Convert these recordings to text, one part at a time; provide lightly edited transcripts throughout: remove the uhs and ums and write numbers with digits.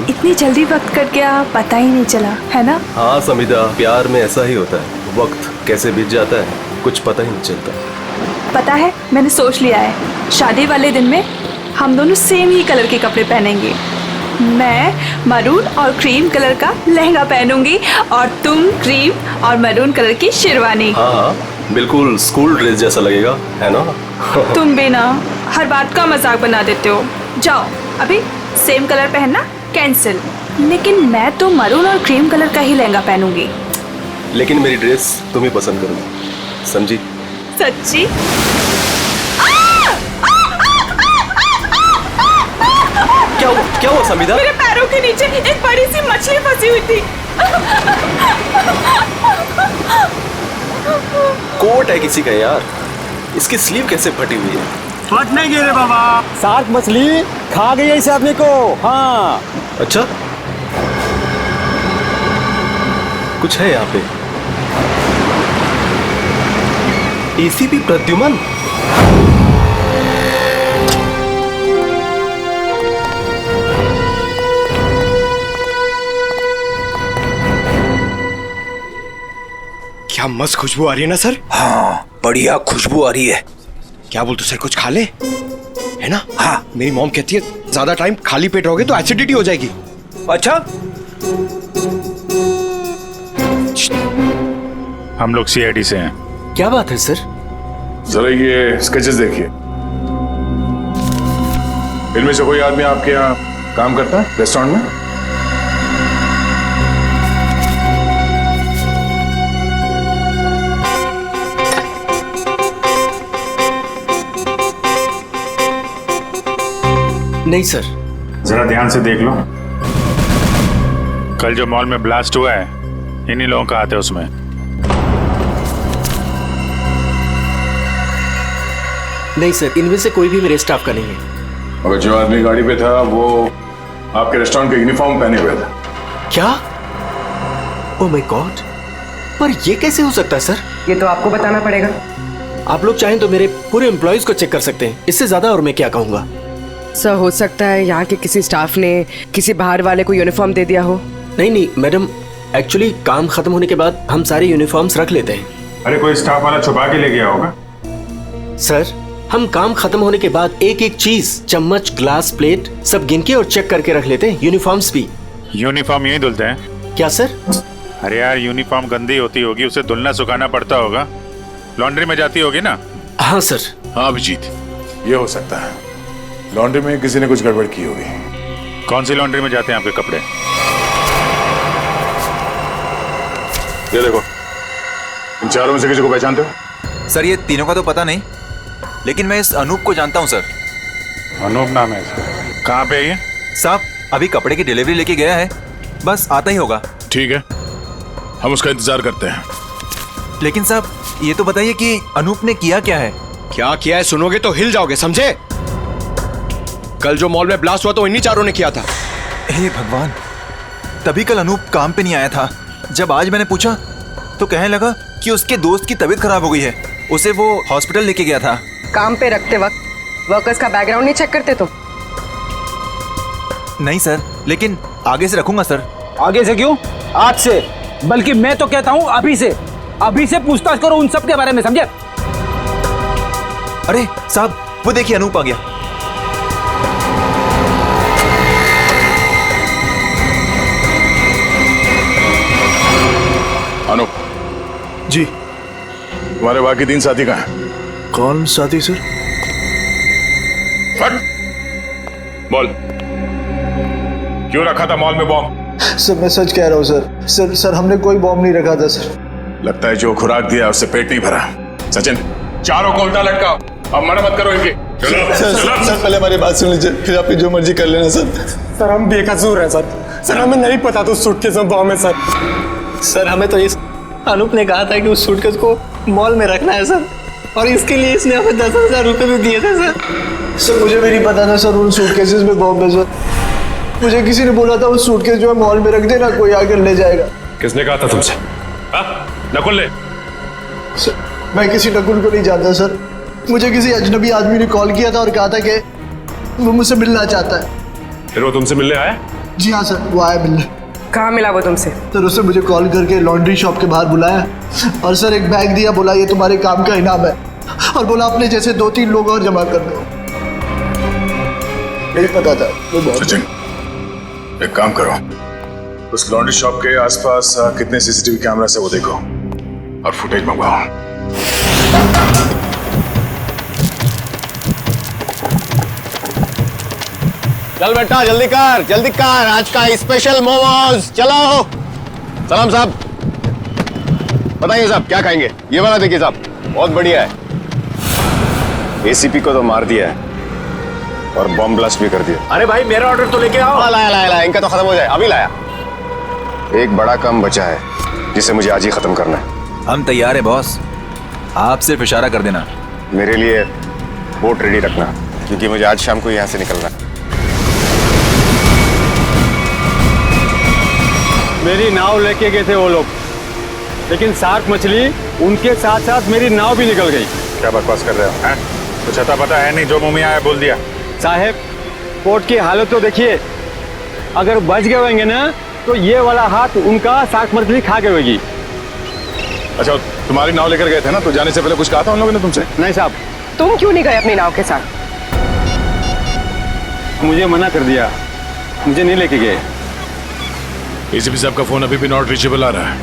इतनी जल्दी वक्त कट गया, पता ही नहीं चला, है ना? हाँ समिधा, प्यार में ऐसा ही होता है, वक्त कैसे बीत जाता है कुछ पता ही नहीं चलता। पता है, मैंने सोच लिया है, शादी वाले दिन में हम दोनों सेम ही कलर के कपड़े पहनेंगे। मैं मरून और क्रीम कलर का लहंगा पहनूंगी और तुम क्रीम और मरून कलर की शेरवानी। हाँ हाँ, बिल्कुल स्कूल ड्रेस जैसा लगेगा, है ना? तुम भी ना हर बात का मजाक बना देते हो। जाओ अभी सेम कलर पहनना कैंसिल। लेकिन मैं तो मरून और क्रीम कलर का ही लहंगा पहनूंगी। लेकिन मेरी ड्रेस तुम ही पसंद करोगी, समझी? सच्ची? क्या हुआ समिधा? मेरे पैरों के नीचे एक बड़ी सी मछली फंसी हुई थी। कोट है किसी का यार, इसकी स्लीव कैसे फटी हुई है? फट नहीं गई रे बाबा, शार्क मछली खा गई है इस आदमी को। हाँ अच्छा, कुछ है यहाँ पे। एसीपी प्रद्युमन, क्या मस्त खुशबू आ रही है ना सर? हाँ बढ़िया खुशबू आ रही है। क्या बोलते सर, कुछ खा ले, है ना? हाँ, मेरी मॉम कहती है ज्यादा टाइम खाली पेट रहोगे तो एसिडिटी हो जाएगी। अच्छा, हम लोग सीआईडी से हैं। क्या बात है सर? जरा ये स्केचेस देखिए। इनमें से कोई आदमी आपके यहाँ काम करता है रेस्टोरेंट में? नहीं सर। जरा ध्यान से देख लो। कल जो मॉल में ब्लास्ट हुआ है, इन्हीं लोगों का हाथ है उसमें। नहीं सर, इनमें से कोई भी मेरे स्टाफ का नहीं है। और जो आदमी गाड़ी पे था वो आपके रेस्टोरेंट का यूनिफॉर्म पहने हुए था। क्या? ओह माय गॉड, पर ये कैसे हो सकता है सर? ये तो आपको बताना पड़ेगा। आप लोग चाहें तो मेरे पूरे एम्प्लॉयज को चेक कर सकते हैं, इससे ज्यादा और मैं क्या कहूँगा। सर हो सकता है यहाँ के किसी स्टाफ ने किसी बाहर वाले को यूनिफॉर्म दे दिया हो। नहीं मैडम, एक्चुअली काम खत्म होने के बाद हम सारे यूनिफॉर्म्स रख लेते हैं। अरे कोई स्टाफ वाला छुपा के ले गया होगा। सर, हम काम खत्म होने के बाद एक एक चीज, चम्मच, ग्लास, प्लेट सब गिन के और चेक करके रख लेते हैं। यूनिफॉर्म्स भी। यूनिफॉर्म यही धुलते हैं क्या सर? अरे यार, यूनिफॉर्म गंदी होती होगी, उसे धुलना सुखाना पड़ता होगा, लॉन्ड्री में जाती होगी ना? हाँ सर। हाँ अभिजीत, ये हो सकता है, लॉन्ड्री में किसी ने कुछ गड़बड़ की होगी। कौन सी लॉन्ड्री में जाते हैं आपके कपड़े? ये देखो, इन चारों में से किसी को पहचानते हो? सर ये तीनों का तो पता नहीं, लेकिन मैं इस अनूप को जानता हूँ सर। अनूप नाम है इसका। कहाँ पे है ये? साहब अभी कपड़े की डिलीवरी लेके गया है, बस आता ही होगा। ठीक है, हम उसका इंतजार करते हैं। लेकिन साहब ये तो बताइए कि अनूप ने किया क्या है? क्या किया है सुनोगे तो हिल जाओगे, समझे? कल जो मॉल में ब्लास्ट हुआ तो इन्हीं चारों ने किया था। हे भगवान, तभी कल अनूप काम पे नहीं आया था। जब आज मैंने पूछा तो कहने लगा कि उसके दोस्त की तबीयत खराब हो गई है, उसे वो हॉस्पिटल लेके गया था। काम पे रखते वक्त वर्कर्स का बैकग्राउंड नहीं चेक करते तुम? नहीं सर, लेकिन आगे से रखूंगा सर। आगे से क्यों, आज से। बल्कि मैं तो कहता हूँ अभी से पूछताछ करो उन सब के बारे में, समझे? अरे साहब वो देखिए अनूप आ गया। अनूप जी। तुम्हारे बाकी 3 साथी कहाँ हैं? कौन साथी सर? फट बोल, क्यों रखा था मॉल में बॉम्ब? सर मैं सच कह रहा हूँ सर। सर हमने कोई बॉम्ब नहीं रखा था सर। लगता है जो खुराक दिया उससे पेट नहीं भरा। सचिन, चारों को उल्टा लटकाओ, अब मना मत करो इनकी। सर पहले हमारी बात सुन लीजिए, फिर आप जो मर्जी कर लेना सर। सर हम बेकसूर हैं सर। सर हमें नहीं पता था सूटकेस में बॉम्ब है सर। सर हमें तो इस अनूप ने कहा था कि उस सूटकेस को मॉल में रखना है सर, और इसके लिए इसने हमें 10,000 रुपये भी दिए थे सर। सर मुझे भी नहीं पता था सर उन सूटकेसेस में बॉम्ब है सर। मुझे किसी ने बोला था उस सूटकेस जो है मॉल में रख देना, कोई आकर ले जाएगा। किसने कहा था तुमसे? नकुल ने? सर मैं किसी नकुल को नहीं जानता सर। मुझे किसी अजनबी आदमी ने कॉल किया था और कहा था कि वो मुझसे मिलना चाहता है। फिर वो तुमसे मिलने आया? जी हाँ सर, वो आया मिलने। कहाँ मिला वो तुमसे? सर उसने मुझे कॉल करके लॉन्ड्री शॉप के बाहर बुलाया और सर एक बैग दिया, बोला ये तुम्हारे काम का इनाम है, और बोला अपने जैसे 2-3 लोग और जमा कर दो। यही पता था वो बहुत। सचिन, एक काम करो, उस लॉन्ड्री शॉप के आसपास कितने सीसीटीवी कैमरा से वो देखो और फुटेज मंगवाओ। चल बेटा जल्दी कर, आज का स्पेशल मोमोज। चलो सलाम साहब, बताइए साहब क्या खाएंगे? ये वाला देखिए साहब, बहुत बढ़िया है। एसीपी को तो मार दिया है और बॉम्ब ब्लास्ट भी कर दिया। अरे भाई मेरा ऑर्डर तो लेके आओ। लाया, इनका तो खत्म हो जाए, अभी लाया। एक बड़ा काम बचा है जिसे मुझे आज ही खत्म करना है। हम तैयार है बॉस, आप सिर्फ इशारा कर देना। मेरे लिए बोट रेडी रखना, क्योंकि मुझे आज शाम को यहाँ से निकलना है। मेरी नाव लेके गए थे वो लोग, लेकिन शार्क मछली उनके साथ साथ मेरी नाव भी निकल गई। क्या बकवास कर रहे हो? हैं? कुछ अता पता है नहीं, जो मुंह में आया बोल दिया। साहब कोर्ट की हालत तो देखिए, अगर बच गए होंगे ना तो ये वाला हाथ उनका शार्क मछली खा गई होगी। अच्छा, तुम्हारी नाव लेकर गए थे ना, तो जाने से पहले कुछ कहा था उन लोगों ने तुमसे? नहीं साहब, तुम क्यों नहीं गए अपनी नाव के साथ? मुझे मना कर दिया, मुझे नहीं लेके गए। एसीपी साहब का फोन अभी भी नॉट रीचेबल आ रहा है।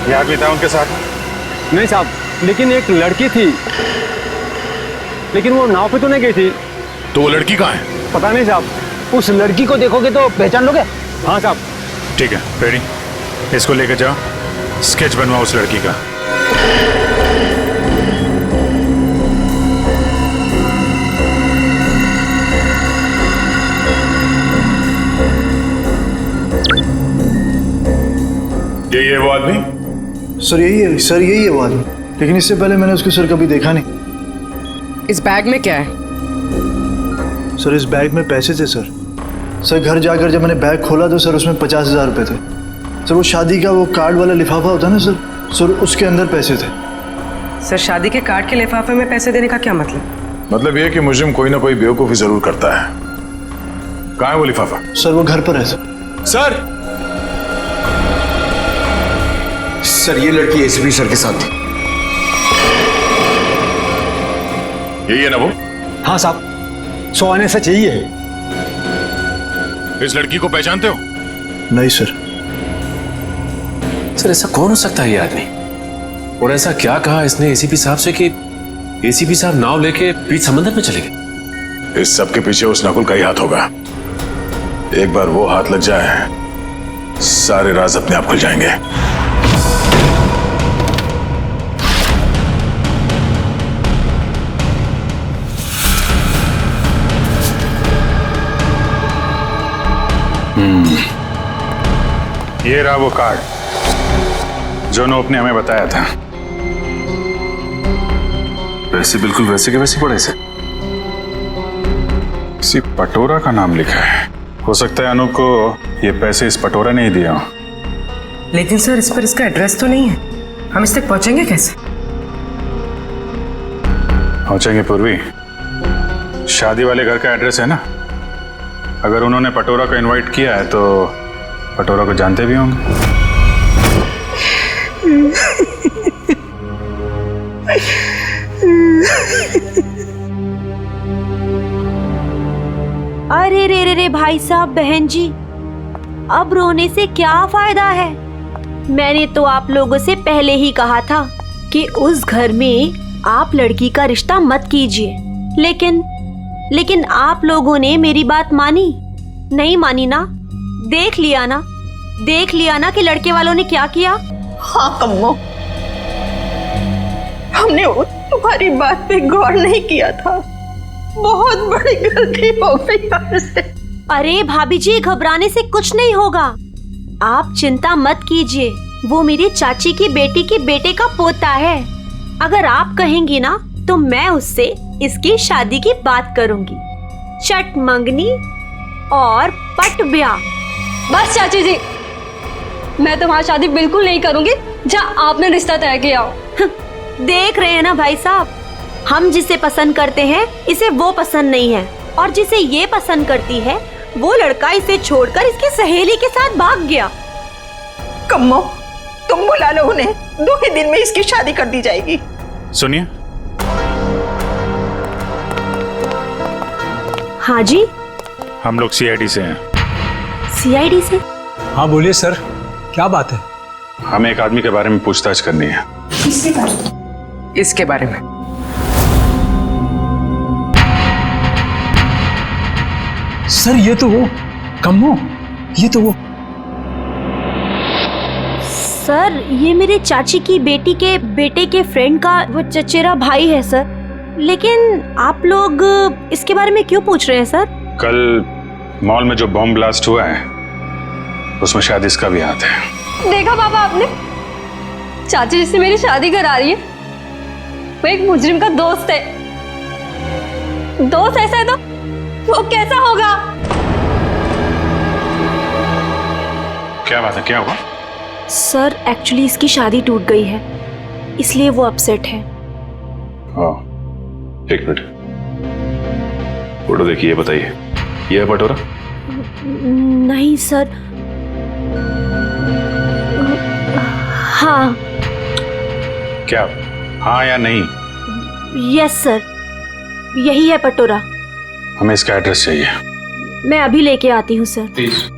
ये आदमी था उनके साथ? नहीं साहब, लेकिन एक लड़की थी, लेकिन वो नाव पे तो नहीं गई थी। तो वो लड़की कहाँ है? पता नहीं साहब, उस लड़की को देखोगे तो पहचान लोगे। हाँ साहब। ठीक है, रेडी, इसको लेकर जाओ, स्केच बनवाओ उस लड़की का। ये वो आदमी? सर यही है वो आदमी, लेकिन इससे पहले मैंने उसको सर कभी देखा नहीं। इस बैग में क्या है? सर इस बैग में पैसे थे सर घर जाकर जब मैंने बैग खोला तो सर उसमें 50,000 रुपये थे। सर वो शादी का वो कार्ड वाला लिफाफा होता है ना सर उसके अंदर पैसे थे। सर शादी के कार्ड के लिफाफे में पैसे देने का क्या मतलब? मतलब ये कि मुजरिम कोई ना कोई बेवकूफी जरूर करता है। कहाँ है वो लिफाफा? सर वो घर पर है सर ये लड़की एसीपी सर के साथ थी। यही है ना वो? हाँ साहब, 100 आने से चाहिए। इस लड़की को पहचानते हो? नहीं सर। सर ऐसा कौन हो सकता है ये आदमी? और ऐसा क्या कहा इसने एसीपी साहब से कि एसीपी साहब नाव लेके बीच समंदर में चले गए? इस सब के पीछे उस नकुल का ही हाथ होगा। एक बार वो हाथ लग जाए, सारे राज अपने आप खुल जाएंगे। ये रहा वो कार्ड जो नोप ने हमें बताया था। पैसे बिल्कुल वैसे के वैसे पड़े से। किसी पटोरा का नाम लिखा है। हो सकता है अनूप को ये पैसे इस पटोरा ने ही दिया हो। लेकिन सर इस पर इसका एड्रेस तो नहीं है, हम इस तक पहुंचेंगे कैसे? पहुंचेंगे पूर्वी, शादी वाले घर का एड्रेस है ना। अगर उन्होंने पटोरा को इनवाइट किया है तो पटोरा को जानते भी होंगे। अरे रे भाई साहब, बहन जी, अब रोने से क्या फायदा है? मैंने तो आप लोगों से पहले ही कहा था कि उस घर में आप लड़की का रिश्ता मत कीजिए, लेकिन आप लोगों ने मेरी बात मानी नहीं मानी ना? देख लिया ना कि लड़के वालों ने क्या किया। हाँ कम्मो, हमने तुम्हारी बात पे गौर नहीं किया था, बहुत बड़ी गलती हो गई हमसे। अरे भाभी जी, घबराने से कुछ नहीं होगा, आप चिंता मत कीजिए। वो मेरी चाची की बेटी के बेटे का पोता है। अगर आप कहेंगी ना तो मैं उससे इसकी शादी की बात करूंगी। चट मंगनी और पट ब्याह। बस चाची जी, मैं तुम्हारी शादी बिल्कुल नहीं करूंगी जहाँ आपने रिश्ता तय किया हो। देख रहे हैं ना भाई साहब, हम जिसे पसंद करते हैं इसे वो पसंद नहीं है, और जिसे ये पसंद करती है वो लड़का इसे छोड़कर इसकी सहेली के साथ भाग गया। कम्मो, तुम बुला लो उन्हें, 2 ही दिन में इसकी शादी कर दी जाएगी। सुनिए। हाँ जी। हम लोग सीआईडी से हैं। सीआईडी से? हाँ बोलिए सर, क्या बात है? हमें एक आदमी के बारे में पूछताछ करनी है। इसके बारे में? सर ये तो वो कम्मो, ये तो वो। सर ये मेरे चाची की बेटी के बेटे के फ्रेंड का वो चचेरा भाई है सर। लेकिन आप लोग इसके बारे में क्यों पूछ रहे हैं सर? कल मॉल में जो बॉम्ब ब्लास्ट हुआ है उसमें शायद इसका भी हाथ है। देखा पापा आपने, चाची जिससे मेरी शादी करा रही है वो एक मुजरिम का दोस्त है। दोस्त ऐसा है तो वो कैसा होगा? क्या बात है, क्या हुआ? सर एक्चुअली इसकी शादी टूट गई है, इसलिए वो अपसेट है। हाँ, एक मिनट, फोटो देखिए, बताइए ये है पटोरा? नहीं सर। हाँ। क्या हाँ या नहीं? यस सर, यही है पटोरा। हमें इसका एड्रेस चाहिए। मैं अभी लेके आती हूँ सर। प्लीज।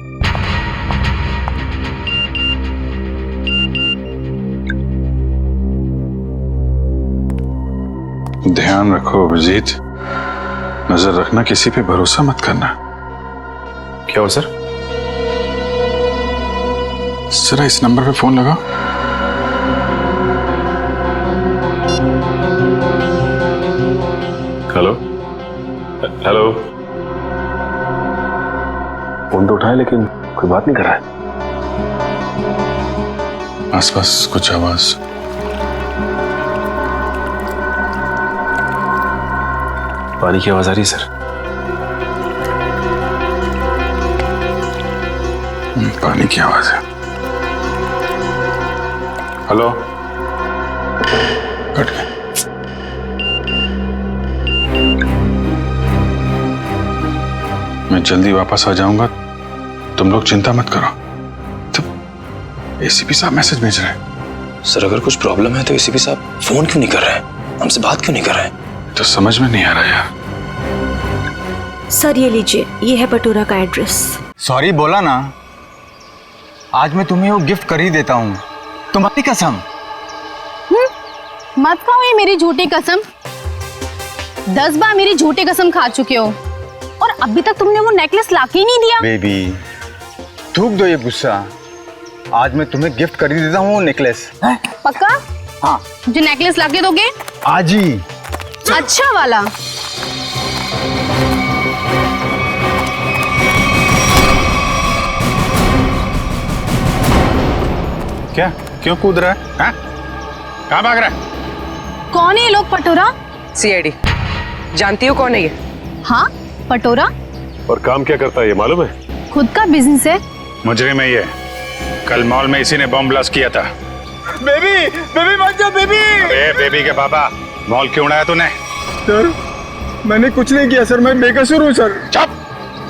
ध्यान रखो अभिजीत, नजर रखना, किसी पे भरोसा मत करना। क्या हुआ सर? जरा इस नंबर पे फोन लगाओ। Hello hello. फोन तो उठाए लेकिन कोई बात नहीं कर रहा है। आसपास कुछ आवाज। पानी की आवाज आ रही है सर। पानी की आवाज है। हेलो, कट गया। मैं जल्दी वापस आ जाऊंगा, तुम लोग चिंता मत करो। तो एसीपी साहब मैसेज भेज रहे हैं। सर अगर कुछ प्रॉब्लम है तो एसीपी साहब फोन क्यों नहीं कर रहे हैं, हमसे बात क्यों नहीं कर रहे हैं? तो समझ में नहीं आ रहा यार। सर ये लीजिए, ये है पटोरा का एड्रेस। सॉरी बोला ना, आज मैं तुम्हें वो गिफ्ट कर ही देता हूँ, तुम्हारी कसम। मत खाओ ये मेरी झूठी कसम। 10 बार मेरी झूठी कसम खा चुके हो और अभी तक तुमने वो नेकलेस लाके ही नहीं दिया। बेबी थूक दो ये गुस्सा, आज मैं तुम्हें गिफ्ट कर ही देता हूँ वो नेकलेस। पक्का? हाँ। जो नेकलेस लाके दोगे? आज ही। अच्छा वाला। क्या, क्यों कूद रहा है? हाँ? कहाँ भाग रहा है? कौन है ये लोग पटोरा? सीआईडी। जानती हो कौन है ये? हाँ पटोरा। और काम क्या करता है ये मालूम है? खुद का बिजनेस है। मुजरिम है ये, कल मॉल में इसी ने बॉम्ब ब्लास्ट किया था। बेबी बेबी मत जा बेबी। अरे बेबी के बाबा, मॉल क्यों उड़ाया तूने? सर मैंने कुछ नहीं किया सर, मैं बेकसूर हूँ सर। चुप!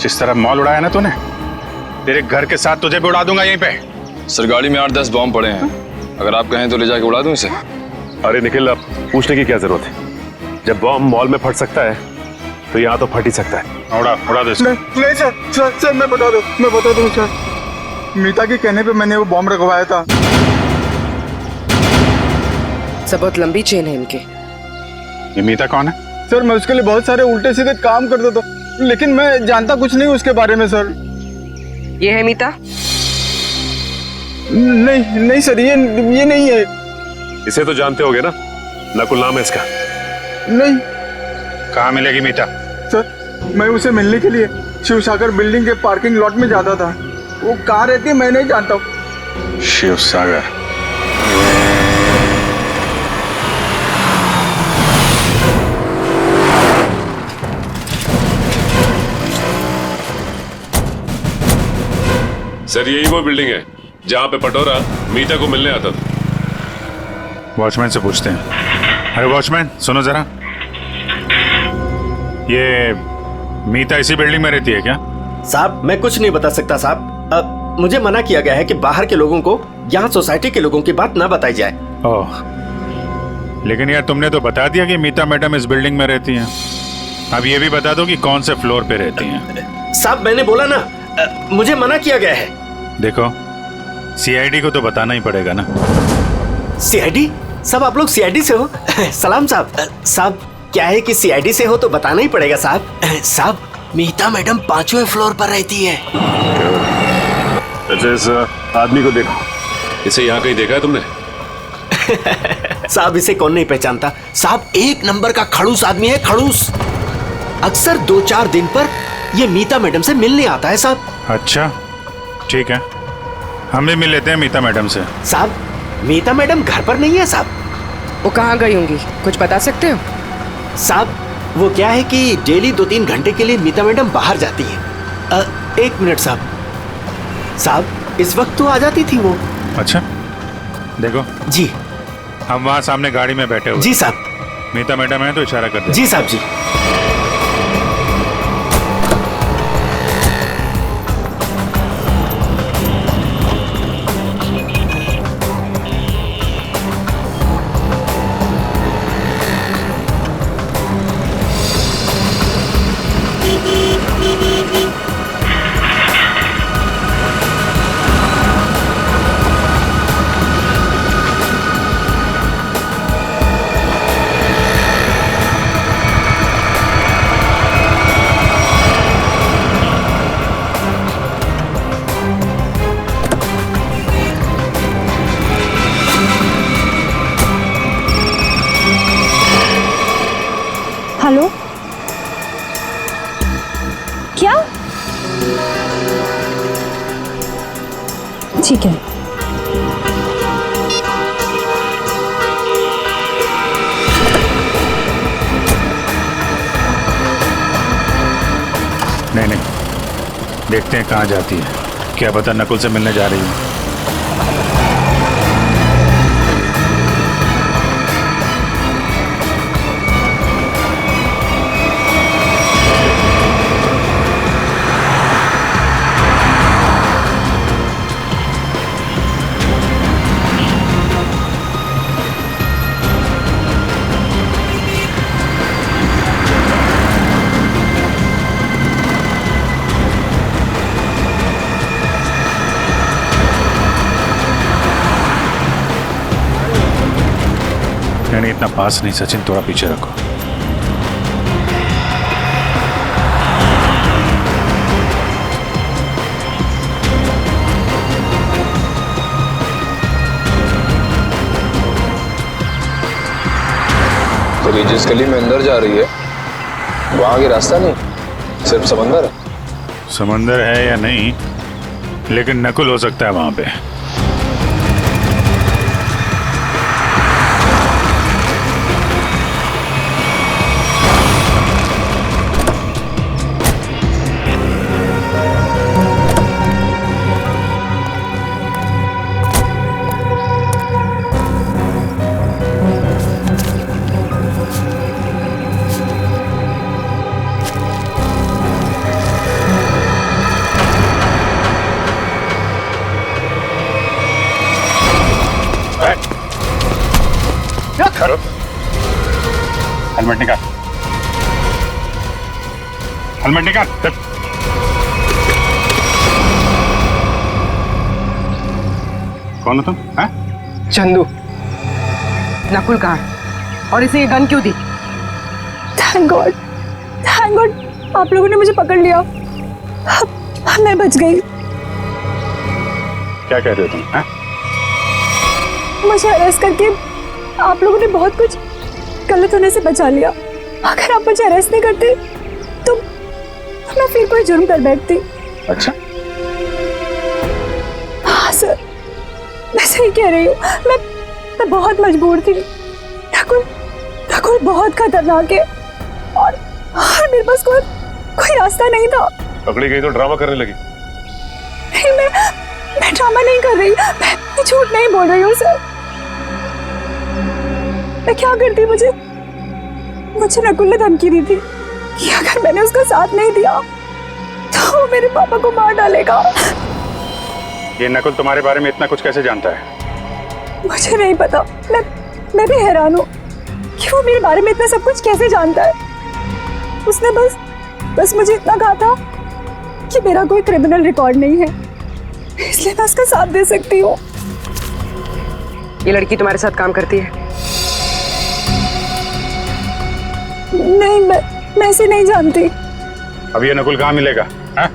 जिस तरह मॉल उड़ाया ना तूने, तेरे घर के साथ तुझे भी उड़ा दूंगा यहीं पे। सर गाड़ी में 8-10 बॉम्ब पड़े हैं, अगर आप कहें तो ले जाके उड़ा दूं इसे। अरे निखिल, अब पूछने की क्या जरूरत है? जब बॉम्ब मॉल में फट सकता है तो यहाँ तो फट ही सकता है। उड़ा दो इसको। नहीं सर मैं बता दूं सर, मीता के कहने पे मैंने वो बॉम्ब रखवाया था। सब बहुत लंबी चेन है इनके। ये मीता कौन है? सर मैं उसके लिए बहुत सारे उल्टे सीधे काम करता था, लेकिन मैं जानता कुछ नहीं उसके बारे में सर। ये है मीता? नहीं सर, ये नहीं है। इसे तो जानते होगे ना, नकुल नाम है इसका। नहीं। कहाँ मिलेगी मीता? सर मैं उसे मिलने के लिए शिव सागर बिल्डिंग के पार्किंग लॉट में जाता था, वो कहाँ रहती है मैं नहीं जानता हूँ। शिव सागर? सर यही वो बिल्डिंग है जहाँ पे पटोरा मीता को मिलने आता था। वॉचमैन से पूछते हैं। अरे वॉचमैन सुनो जरा, ये मीता इसी बिल्डिंग में रहती है क्या? साहब मैं कुछ नहीं बता सकता साहब। मुझे मना किया गया है कि बाहर के लोगों को यहाँ सोसाइटी के लोगों की बात ना बताई जाए। ओह, लेकिन यार तुमने तो बता दिया कि मीता मैडम इस बिल्डिंग में रहती हैं। अब ये भी बता दो कि कौन से फ्लोर पे रहती हैं। साहब मैंने बोला ना, मुझे मना किया गया है। देखो, सीआईडी को तो बताना ही पड़ेगा ना। सीआईडी? सब आप लोग सीआईडी से हो? सलाम साहब। साहब क्या है कि सीआईडी से हो तो बताना ही पड़ेगा साहब। साहब मीता मैडम 5वें फ्लोर पर रहती है। अच्छा, इस आदमी को देखो। इसे यहाँ कहीं देखा है तुमने? साहब इसे कौन नहीं पहचानता। साहब 1 नंबर का खड़ूस आदमी है, खड़ूस। अक्सर 2-4 दिन पर ये मीता मैडम से मिलने आता है साहब। अच्छा ठीक है, हम भी मिल लेते हैं मीता मैडम से। साहब मीता मैडम घर पर नहीं है साहब। वो कहाँ गई होंगी, कुछ बता सकते हो? साहब वो क्या है कि डेली 2-3 घंटे के लिए मीता मैडम बाहर जाती है। 1 मिनट साहब। साहब इस वक्त तो आ जाती थी वो। अच्छा देखो जी, हम वहाँ सामने गाड़ी में बैठे हुए। जी साहब। मीता मैडम है तो इशारा कर दे। जी साहब जी। हेलो, क्या? ठीक है। नहीं, देखते हैं कहाँ जाती है। क्या पता नकुल से मिलने जा रही है। नहीं, इतना पास नहीं सचिन, थोड़ा पीछे रखो। तो ये जिस गली में अंदर जा रही है वहां आगे रास्ता नहीं, सिर्फ समंदर है। समंदर है या नहीं, लेकिन नकुल हो सकता है वहां पे। हेलमेट निकाल, हेलमेट निकाल। कौन हो तुम? चंदू। नकुल कहाँ है? और इसे ये गन क्यों दी? थैंक गॉड, आप लोगों ने मुझे पकड़ लिया। मैं बच गई। क्या कह रहे हो तुम? मुझे अरेस्ट करके आप लोगों ने बहुत कुछ गलत होने से बचा लिया। अगर आप मुझे अरेस्ट नहीं करते तो मैं फिर कोई जुर्म कर बैठती। अच्छा, हाँ सर, मैं सही कह रही हूँ। मैं बहुत मजबूर थी। नकुल बहुत खतरनाक है और मेरे पास कोई रास्ता नहीं था। पकड़ी गई तो ड्रामा करने लगी। नहीं, मैं ड्रामा नहीं कर रही। मैं झूठ नहीं बोल रही हूँ सर। मैं क्या करती, मुझे नकुल ने धमकी दी थी कि अगर मैंने उसका साथ नहीं दिया तो वो मेरे पापा को मार डालेगा। ये नकुल तुम्हारे बारे में इतना कुछ कैसे जानता है? मुझे नहीं पता, मैं भी हैरान हूँ कि वो मेरे बारे में इतना सब कुछ कैसे जानता है। उसने बस मुझे इतना कहा था कि मेरा कोई क्रिमिनल रिकॉर्ड नहीं है, इसलिए मैं उसका साथ दे सकती हूँ। ये लड़की तुम्हारे साथ काम करती है? नहीं, मैं इसे नहीं जानती। अब ये नकुल कहाँ मिलेगा? हा?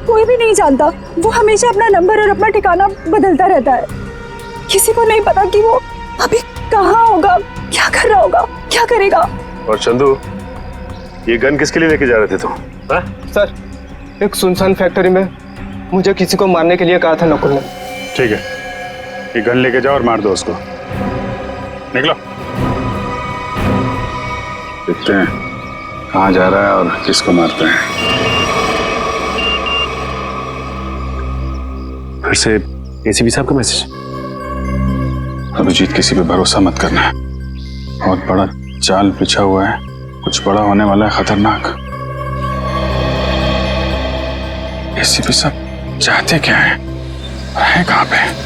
कोई भी नहीं जानता। वो हमेशा अपना नंबर और अपना ठिकाना बदलता रहता है। किसी को नहीं पता कि वो अभी कहाँ होगा, क्या कर रहा होगा, क्या करेगा। और चंदू, ये गन किसके लिए लेके जा रहे थे तुम? सर, एक सुनसान फैक्ट्री में मुझे किसी को मारने के लिए कहा था नकुल ने। ठीक है, ये गन लेके जाओ और मार दो उसको। निकलो। देखते हैं कहाँ जा रहा है और किसको मारते हैं। फिर से एसीपी साहब का मैसेज। अभिजीत, किसी पे भरोसा मत करना है, बहुत बड़ा जाल बिछा हुआ है, कुछ बड़ा होने वाला है, खतरनाक। एसीपी साहब चाहते क्या है, कहाँ पे?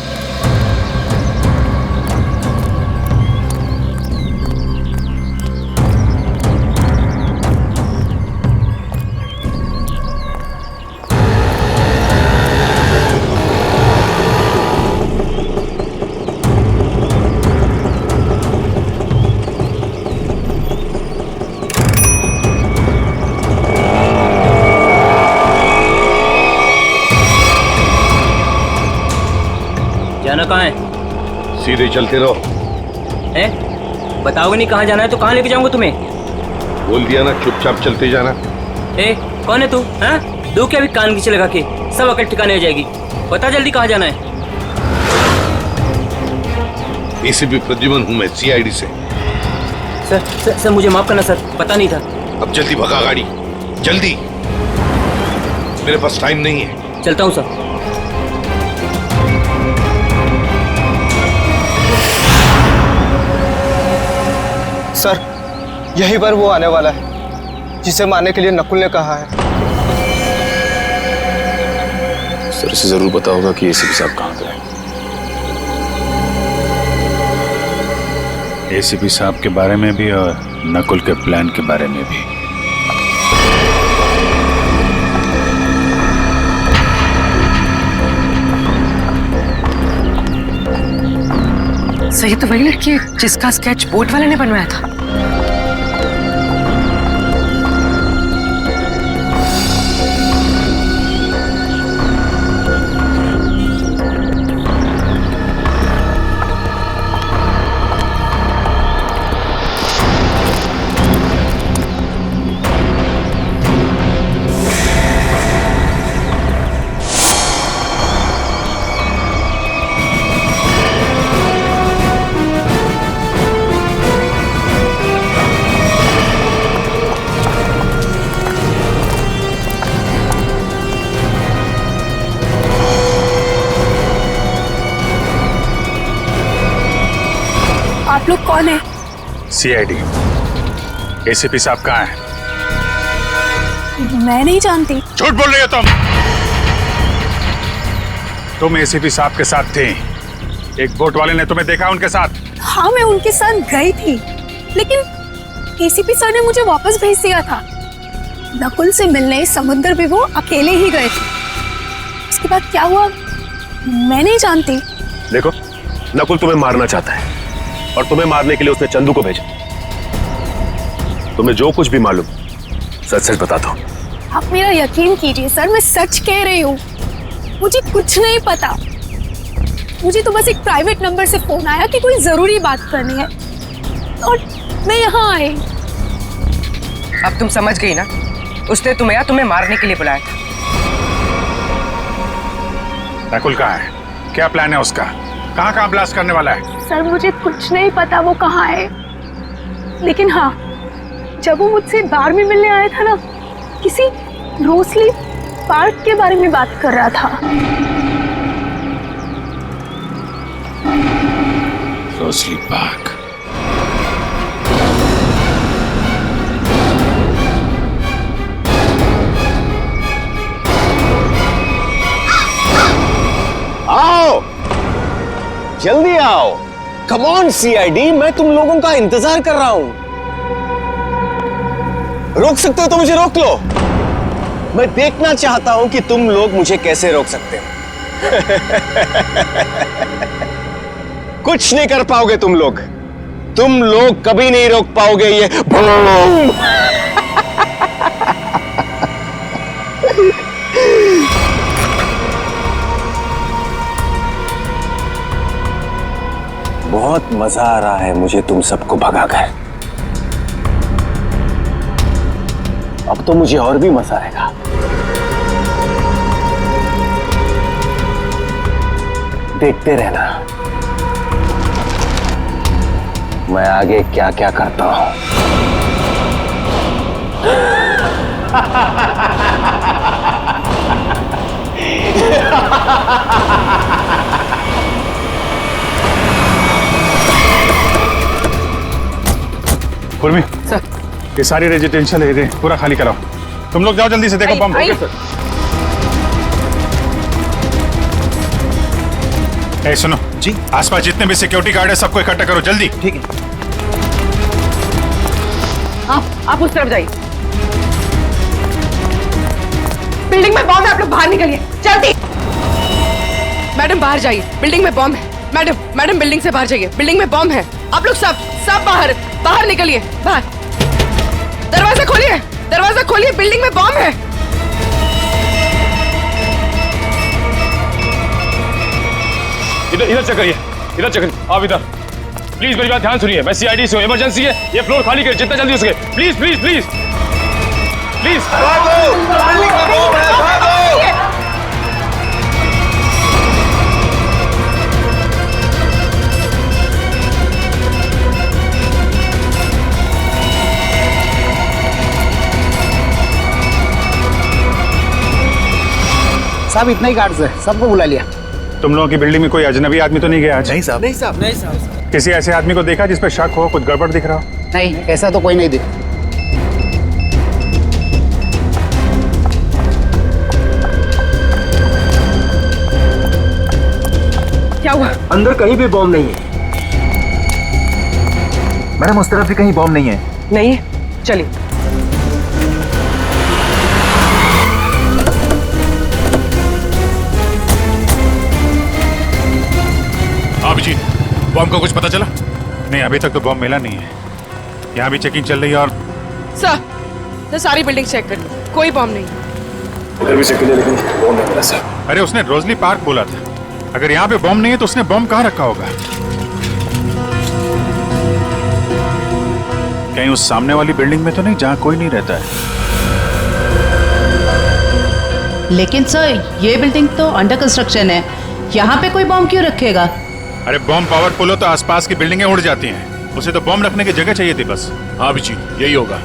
जाना कहाँ है? सीधे चलते रहो। बताओगे नहीं कहाँ जाना है तो कहाँ लेके जाऊंगा तुम्हें? बोल दिया ना, चुपचाप चलते जाना। कौन है तू? दो क्या भी कान खींचे लगा के, सब अकल ठिकाने हो जाएगी। बता जल्दी कहाँ जाना है। एसीपी प्रद्युमन हूँ मैं, सीआईडी से। सर मुझे माफ करना सर, पता नहीं था। अब जल्दी भगा गाड़ी, जल्दी, मेरे पास टाइम नहीं है। चलता हूँ सर। सर, यही बार वो आने वाला है जिसे मारने के लिए नकुल ने कहा है। सर, इसे जरूर पता होगा कि एसीपी साहब कहाँ पे हैं। एसीपी साहब के बारे में भी और नकुल के प्लान के बारे में भी। सही तो वही लड़की है जिसका स्केच बोट वाले ने बनवाया था। आप लोग कौन है? सीआईडी। एसीपी साहब कहाँ हैं? मैं नहीं जानती। झूठ बोल रही हो तुम एसीपी साहब के साथ थी। एक बोट वाले ने तुम्हें देखा उनके साथ? हाँ, मैं उनके साथ गई थी, लेकिन एसीपी सर ने मुझे वापस भेज दिया था। नकुल से मिलने समुद्र भी वो अकेले ही गए थे। उसके बाद क्या हुआ मैं नहीं जानती। देखो, नकुल तुम्हें मारना चाहता है और तुम्हें मारने के लिए उसने चंदू को भेजा। तुम्हें जो कुछ भी मालूम सच सच बता दो। आप मेरा यकीन कीजिए सर, मैं सच कह रही हूँ। मुझे कुछ नहीं पता। मुझे तो बस एक प्राइवेट नंबर से फोन आया कि कोई जरूरी बात करनी है और मैं यहाँ आई। अब तुम समझ गई ना, उसने तुम्हें मारने के लिए बुलाया था। नकुल कहाँ है? क्या प्लान है उसका? कहाँ ब्लास्ट करने वाला है? सर, मुझे कुछ नहीं पता वो कहाँ है, लेकिन हाँ, जब वो मुझसे बार में मिलने आया था ना, किसी रोसली पार्क के बारे में बात कर रहा था। Rosalie park? जल्दी आओ। कम ऑन सीआईडी, मैं तुम लोगों का इंतजार कर रहा हूं। रोक सकते हो तो मुझे रोक लो। मैं देखना चाहता हूं कि तुम लोग मुझे कैसे रोक सकते हो। कुछ नहीं कर पाओगे तुम लोग कभी नहीं रोक पाओगे ये बूम। बहुत मजा आ रहा है मुझे तुम सबको भगाकर। अब तो मुझे और भी मजा आएगा। देखते रहना मैं आगे क्या क्या करता हूं। पूर्वी सर, ये सारी रेजिडेंशियल एरिया पूरा खाली कराओ। तुम लोग जाओ जल्दी से, देखो बम। ए सुनो जी, आसपास जितने भी सिक्योरिटी गार्ड है सबको इकट्ठा करो जल्दी। ठीक है। आप उस तरफ जाइए। बिल्डिंग में बॉम्ब है, आप लोग बाहर निकलिए जल्दी। मैडम बाहर जाइए, बिल्डिंग में बॉम्ब है। मैडम बिल्डिंग से बाहर जाइए, बिल्डिंग में बॉम्ब है। आप लोग सब बाहर निकलिए। बाहर दरवाजा खोलिए, बिल्डिंग में बॉम्ब है। इधर चेक करिए, आप इधर प्लीज मेरी बात ध्यान सुनिए। मैं सीआईडी से हूं, इमरजेंसी है, ये फ्लोर खाली करिए जितना जल्दी हो सके। प्लीज प्लीज प्लीज प्लीज साहब इतना ही गार्ड्स है, सबको बुला लिया। तुम लोगों की बिल्डिंग में कोई अजनबी आदमी तो नहीं गया आज? नहीं साहब। नहीं साहब। किसी ऐसे आदमी को देखा जिस पे शक हो, कुछ गड़बड़ दिख रहा हो? नहीं, ऐसा तो कोई नहीं दिखा। क्या हुआ? अंदर कहीं भी बॉम्ब नहीं है। मैडम उस तरफ भी कहीं बॉम्ब नहीं है। नहीं है, चलिए। अभिजीत, बॉम्ब का कुछ पता चला? नहीं, अभी तक तो बॉम्ब मिला नहीं है। यहाँ भी चेकिंग चल रही है। और सर सारी बिल्डिंग चेक कर, कोई बॉम्ब नहीं। उधर भी चेक किया लेकिन बॉम्ब नहीं मिला सर। अरे उसने रोजली पार्क बोला था। अगर यहाँ पे बॉम्ब नहीं है तो उसने बॉम्ब कहाँ रखा होगा? कहीं उस सामने वाली बिल्डिंग में तो नहीं जहाँ कोई नहीं रहता है? लेकिन सर ये बिल्डिंग तो अंडर कंस्ट्रक्शन है, यहाँ पे कोई बॉम्ब क्यों रखेगा? अरे बॉम्ब पावरफुल हो तो आसपास की बिल्डिंगें उड़ जाती हैं। उसे तो बॉम्ब रखने की जगह चाहिए थी बस। हाँ जी, यही होगा।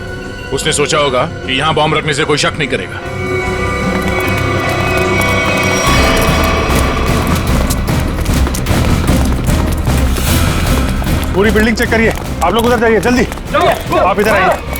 उसने सोचा होगा कि यहाँ बॉम्ब रखने से कोई शक नहीं करेगा। पूरी बिल्डिंग चेक करिए। आप लोग उधर जाइए जल्दी। आप इधर आइए।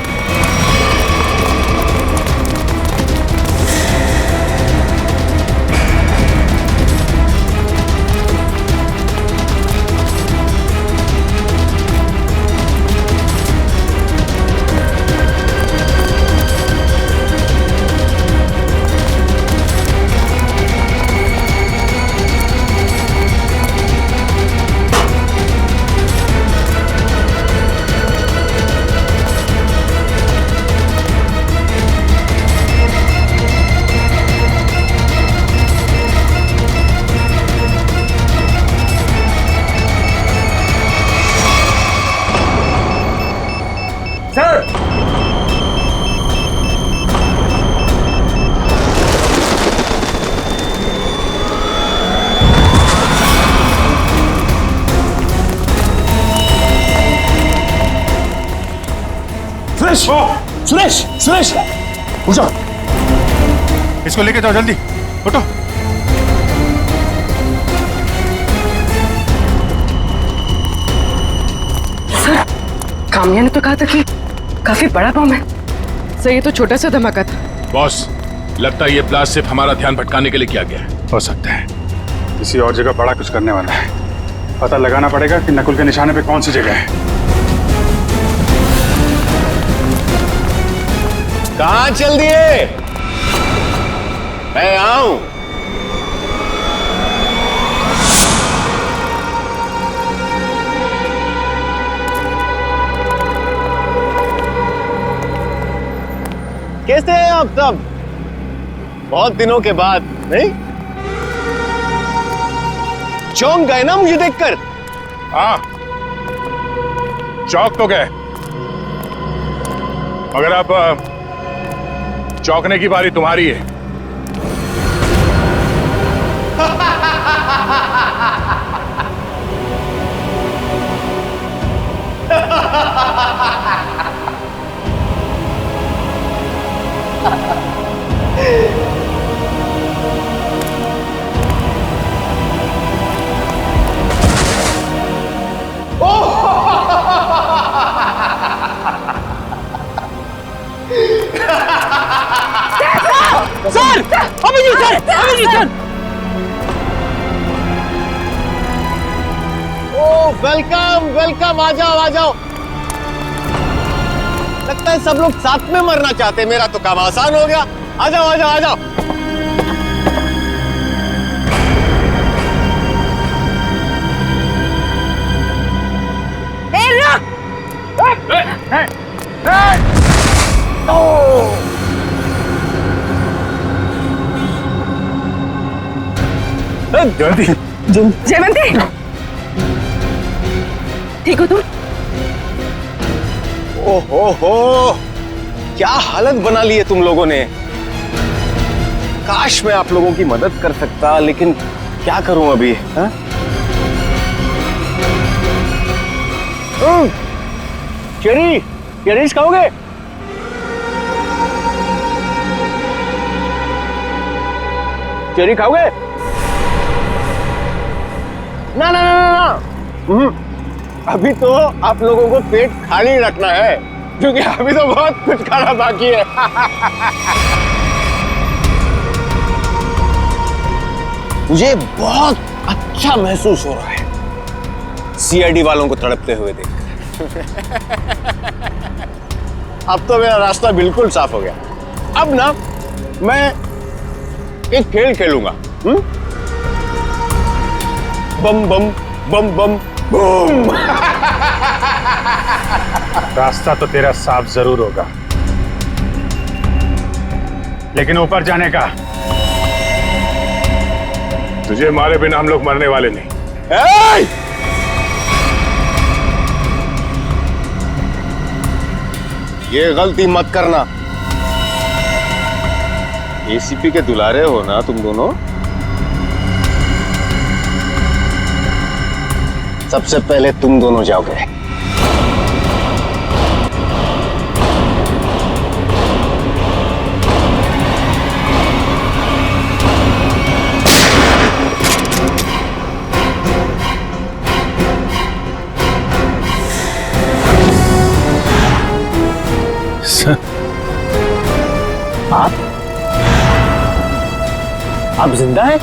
सुरेश उठो। इसको लेके जाओ जल्दी, उठो। सर काम्या ने तो कहा था कि काफी बड़ा बम है। सर ये तो छोटा सा धमाका था। बॉस, लगता है ये ब्लास्ट सिर्फ हमारा ध्यान भटकाने के लिए किया गया है। हो सकता है किसी और जगह बड़ा कुछ करने वाला है। पता लगाना पड़ेगा कि नकुल के निशाने पे कौन सी जगह है। कहाँ चल दिए? मैं आऊं। कैसे हैं आप सब? बहुत दिनों के बाद, नहीं? चौंक गए ना मुझे देखकर? हाँ, चौक तो गए, मगर अब चौंकने की बारी तुम्हारी है। Sir, Abhijit sir, Abhijit sir. ओ वेलकम वेलकम, आ जाओ आ जाओ। लगता है सब लोग साथ में मरना चाहते हैं। मेरा तो काम आसान हो गया। आ जाओ आ जाओ आ जाओ। जल्दी जयवंती, ठीक हो तुम? ओहो, क्या हालत बना ली है तुम लोगों ने। काश मैं आप लोगों की मदद कर सकता, लेकिन क्या करूं अभी। हाँ? चेरीज खाओगे? चेरी खाओगे? ना ना ना ना, अभी तो आप लोगों को पेट खाली रखना है, क्योंकि अभी तो बहुत कुछ खाना बाकी है। मुझे बहुत अच्छा महसूस हो रहा है सीआईडी वालों को तड़पते हुए देखकर। अब तो मेरा रास्ता बिल्कुल साफ हो गया। अब ना मैं एक खेल खेलूंगा। बम बम बम बम बूम। रास्ता तो तेरा साफ जरूर होगा, लेकिन ऊपर जाने का तुझे मारे बिना हम लोग मरने वाले नहीं। ये गलती मत करना। एसीपी के दुलारे हो ना तुम दोनों। सबसे पहले तुम दोनों जाओगे। आप जिंदा हैं?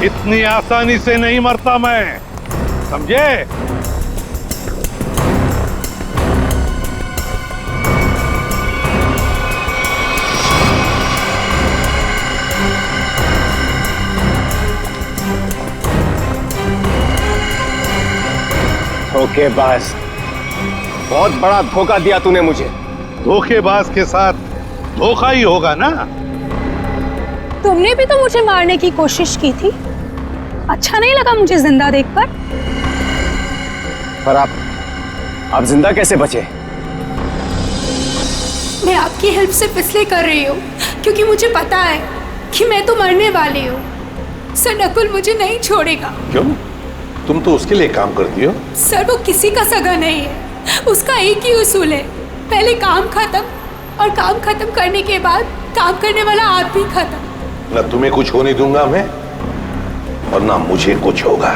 इतनी आसानी से नहीं मरता मैं, समझे? धोखेबाज, बहुत बड़ा धोखा दिया तूने मुझे। धोखेबाज के साथ धोखा ही होगा ना। तुमने भी तो मुझे मारने की कोशिश की थी। अच्छा नहीं लगा मुझे जिंदा देखकर। पर आप जिंदा कैसे बचे? मैं आपकी हेल्प सिर्फ इसलिए कर रही हूँ क्योंकि मुझे पता है कि मैं तो मरने वाली हूँ। सर, नकुल मुझे नहीं छोड़ेगा। क्यों? तुम तो उसके लिए काम करती हो। सर, वो किसी का सगा नहीं है। उसका एक ही उसूल है, पहले काम खत्म, और काम खत्म करने के बाद काम करने वाला आदमी खत्म। न तुम्हें कुछ होने दूंगा मैं, और ना मुझे कुछ होगा।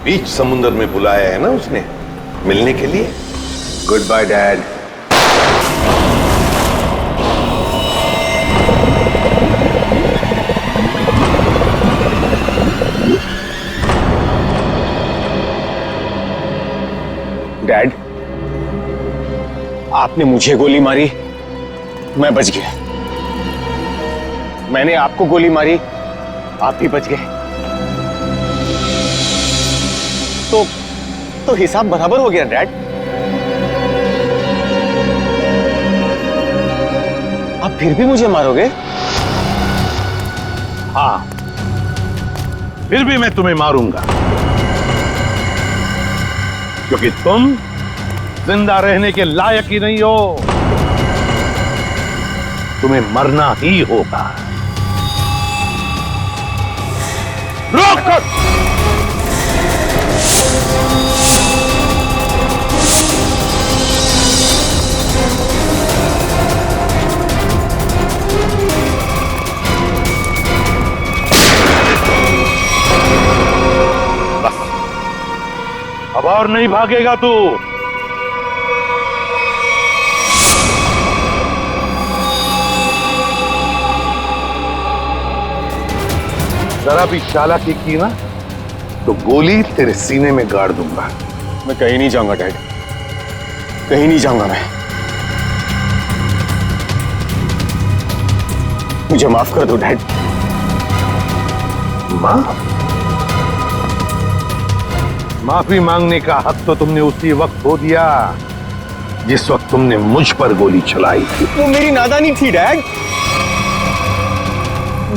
बीच समुद्र में बुलाया है ना उसने मिलने के लिए। Good bye dad. डैड, आपने मुझे गोली मारी, मैं बच गया। मैंने आपको गोली मारी, आप भी बच गए। तो हिसाब बराबर हो गया डैड। आप फिर भी मुझे मारोगे? हाँ, फिर भी मैं तुम्हें मारूंगा, क्योंकि तुम जिंदा रहने के लायक ही नहीं हो। तुम्हें मरना ही होगा। रोक! अब और नहीं भागेगा तू। जरा भी चालाकी की ना तो गोली तेरे सीने में गाड़ दूंगा। मैं कहीं नहीं जाऊंगा डैड, कहीं नहीं जाऊंगा मैं। मुझे माफ कर दो डैड। माफी मांगने का हक तो तुमने उसी वक्त खो दिया जिस वक्त तुमने मुझ पर गोली चलाई थी। वो मेरी नादानी थी डैड,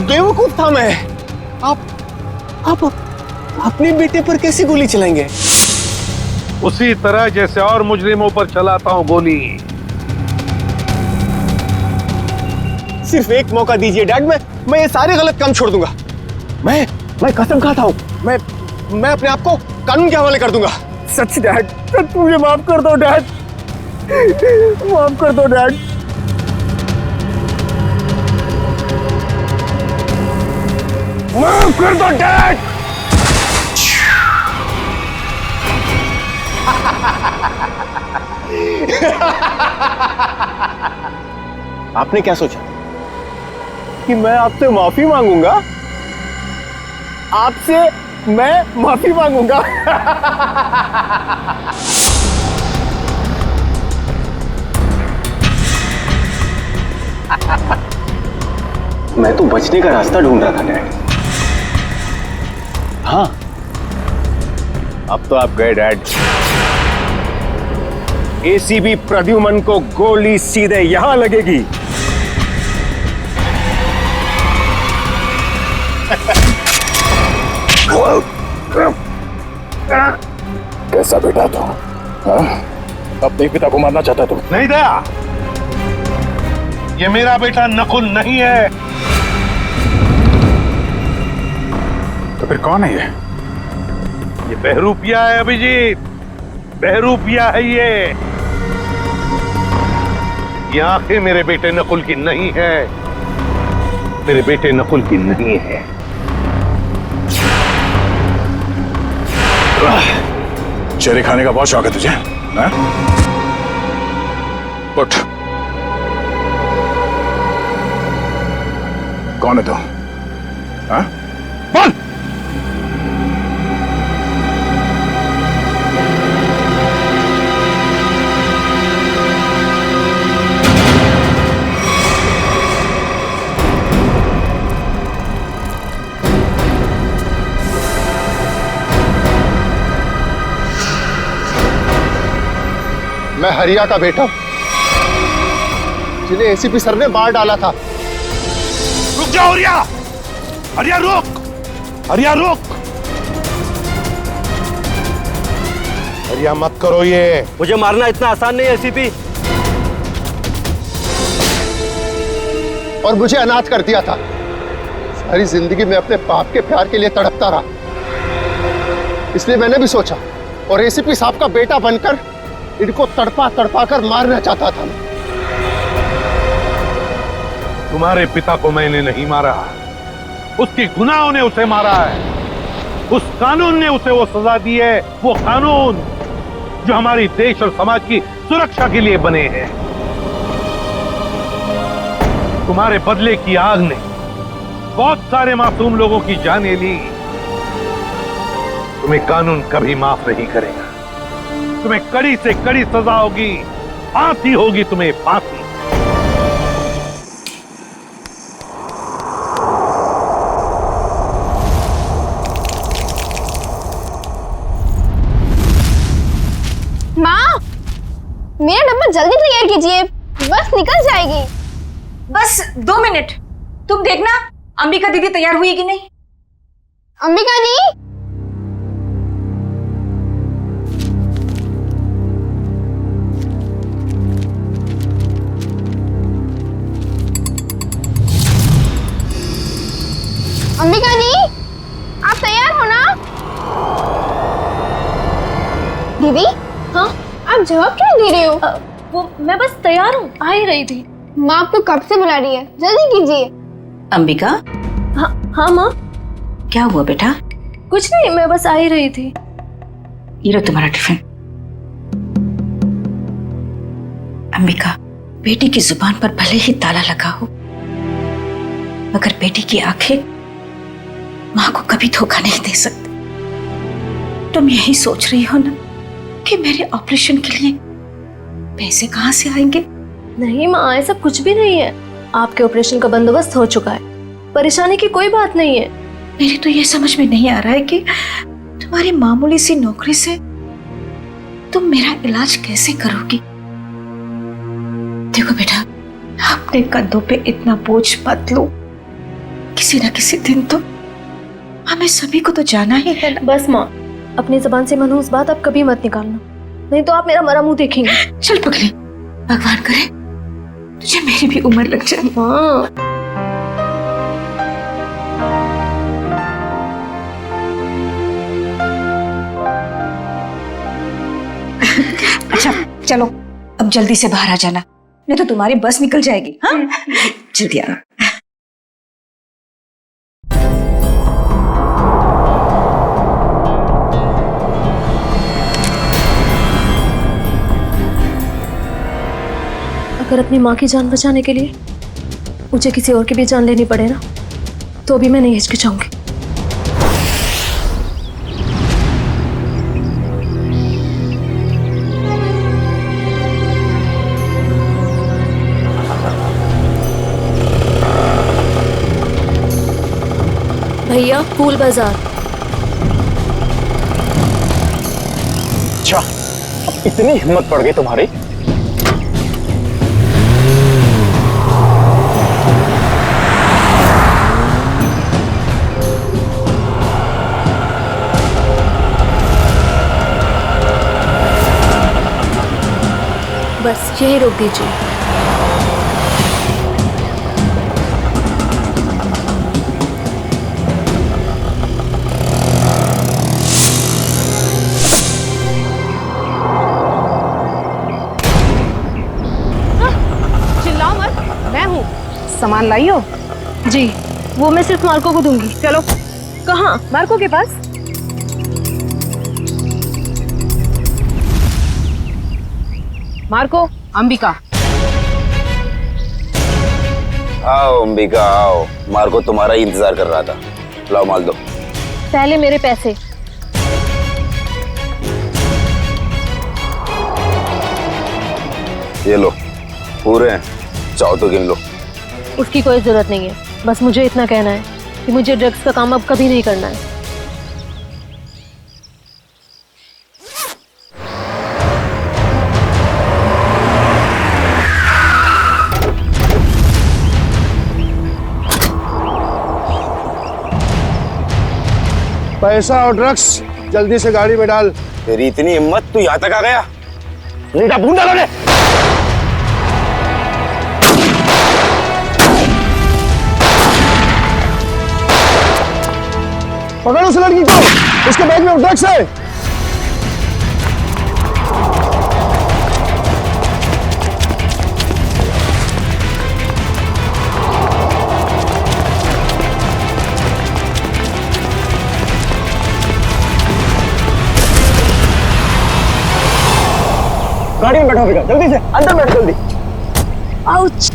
बेवकूफ था मैं। आप अपने बेटे पर कैसे गोली चलाएंगे? उसी तरह जैसे और मुजरिमों पर चलाता हूं गोली। सिर्फ एक मौका दीजिए डैड, मैं ये सारे गलत काम छोड़ दूंगा। मैं कसम खाता हूं, मैं अपने आप को कानून के हवाले कर दूंगा। सच डैड, सच मुझे माफ कर दो डैड, माफ कर दो डैड। माफ कर दो डैड। आपने क्या सोचा कि मैं आपसे माफी मांगूंगा? आपसे मैं माफी मांगूंगा? मैं तो बचने का रास्ता ढूंढ रहा था डैड। हाँ, अब तो आप गए डैड। एसीबी प्रद्युमन को गोली सीधे यहां लगेगी। कैसा बेटा था? अपने पिता को मारना चाहता तू? नहीं दया, ये मेरा बेटा नकुल नहीं है। तो फिर कौन है ये बहरूपिया है अभिजीत, बहरूपिया है ये आंखें मेरे बेटे नकुल की नहीं है, मेरे बेटे नकुल की नहीं है। चेहरे खाने का बहुत शौक है तुझे, हाँ? उठ। कौन है तू? हाँ? बोल। मैं हरिया का बेटा, जिन्हें एसीपी सर ने मार डाला था। रुक जाओ हरिया, हरिया रुक, हरिया रुक, हरिया मत करो ये। मुझे मारना इतना आसान नहीं है एसीपी। और मुझे अनाथ कर दिया था। सारी जिंदगी में अपने बाप के प्यार के लिए तड़पता रहा, इसलिए मैंने भी सोचा और एसीपी साहब का बेटा बनकर इनको तड़पा तड़पा कर मारना चाहता था। तुम्हारे पिता को मैंने नहीं मारा, उसके गुनाहों ने उसे मारा है। उस कानून ने उसे वो सजा दी है, वो कानून जो हमारी देश और समाज की सुरक्षा के लिए बने हैं। तुम्हारे बदले की आग ने बहुत सारे मासूम लोगों की जानें ली। तुम्हें कानून कभी माफ नहीं करेगा। तुम्हें कड़ी से कड़ी सजा होगी, फांसी होगी तुम्हें, फांसी। माँ, मेरा डब्बा जल्दी तैयार कीजिए, बस निकल जाएगी। बस 2 मिनट, तुम देखना अंबिका दीदी तैयार हुई कि नहीं। अंबिका दी, अंबिका दी, आप तैयार हो ना? दीदी, हाँ, आप जवाब क्यों दे रहे हो? वो मैं बस तैयार हूँ, आ ही रही थी। माँ आपको कब से बुला रही है, जल्दी कीजिए। अंबिका, हाँ माँ। क्या हुआ बेटा? कुछ नहीं, मैं बस आ ही रही थी। ये लो तुम्हारा टिफिन। अंबिका, बेटी की जुबान पर भले ही ताला लगा हो, मगर बेटी की आंखें माँ को कभी धोखा नहीं दे सकती। तुम यही सोच रही हो ना कि मेरे ऑपरेशन के लिए पैसे कहाँ से आएंगे? नहीं माँ, ऐसा कुछ भी नहीं है। आपके ऑपरेशन का बंदोबस्त हो चुका है, परेशानी की कोई बात नहीं है। मेरी तो ये समझ में नहीं आ रहा है कि तुम्हारी मामूली सी नौकरी से तुम मेरा इलाज कैसे करोगी। देखो बेटा, अपने कंधों पे इतना बोझ मत लो। किसी ना किसी दिन तो हमें सभी को तो जाना ही है ना। बस माँ, अपनी जबान से मनहूस बात आप कभी मत निकालना, नहीं तो आप मेरा मरा मुंह देखेंगे। चल पगली, भगवान करे तुझे मेरी भी उम्र लग जाए। हाँ। अच्छा चलो, अब जल्दी से बाहर आ जाना, नहीं तो तुम्हारी बस निकल जाएगी। हाँ, जल्दी आना। अगर अपनी माँ की जान बचाने के लिए मुझे किसी और की भी जान लेनी पड़े ना, तो अभी मैं नहीं हिचकिचाऊंगी। भैया, फूल बाजार। अच्छा, अब इतनी हिम्मत पड़ गई तुम्हारी? बस यही रोक दीजिए। चिल्लाओ मत, मैं हूँ। सामान लाई हो? जी, वो मैं सिर्फ मार्को को दूंगी। चलो। कहाँ? मार्को के पास। मार्को, अंबिका। आओ अंबिका आओ, मार्को तुम्हारा ही इंतजार कर रहा था। लाओ माल दो। पहले मेरे पैसे। ये लो, पूरे हैं, चाहो तो गिन लो। उसकी कोई जरूरत नहीं है, बस मुझे इतना कहना है कि मुझे ड्रग्स का काम अब कभी नहीं करना है। पैसा और ड्रग्स जल्दी से गाड़ी में डाल। तेरी इतनी हिम्मत, तू यहाँ तक आ गया? नीटा भून डालो ने। पकड़ उस लड़की को, उसके बैग में ड्रग्स है। गाड़ी में बैठो बेटा, जल्दी से अंदर बैठ जल्दी। आउच!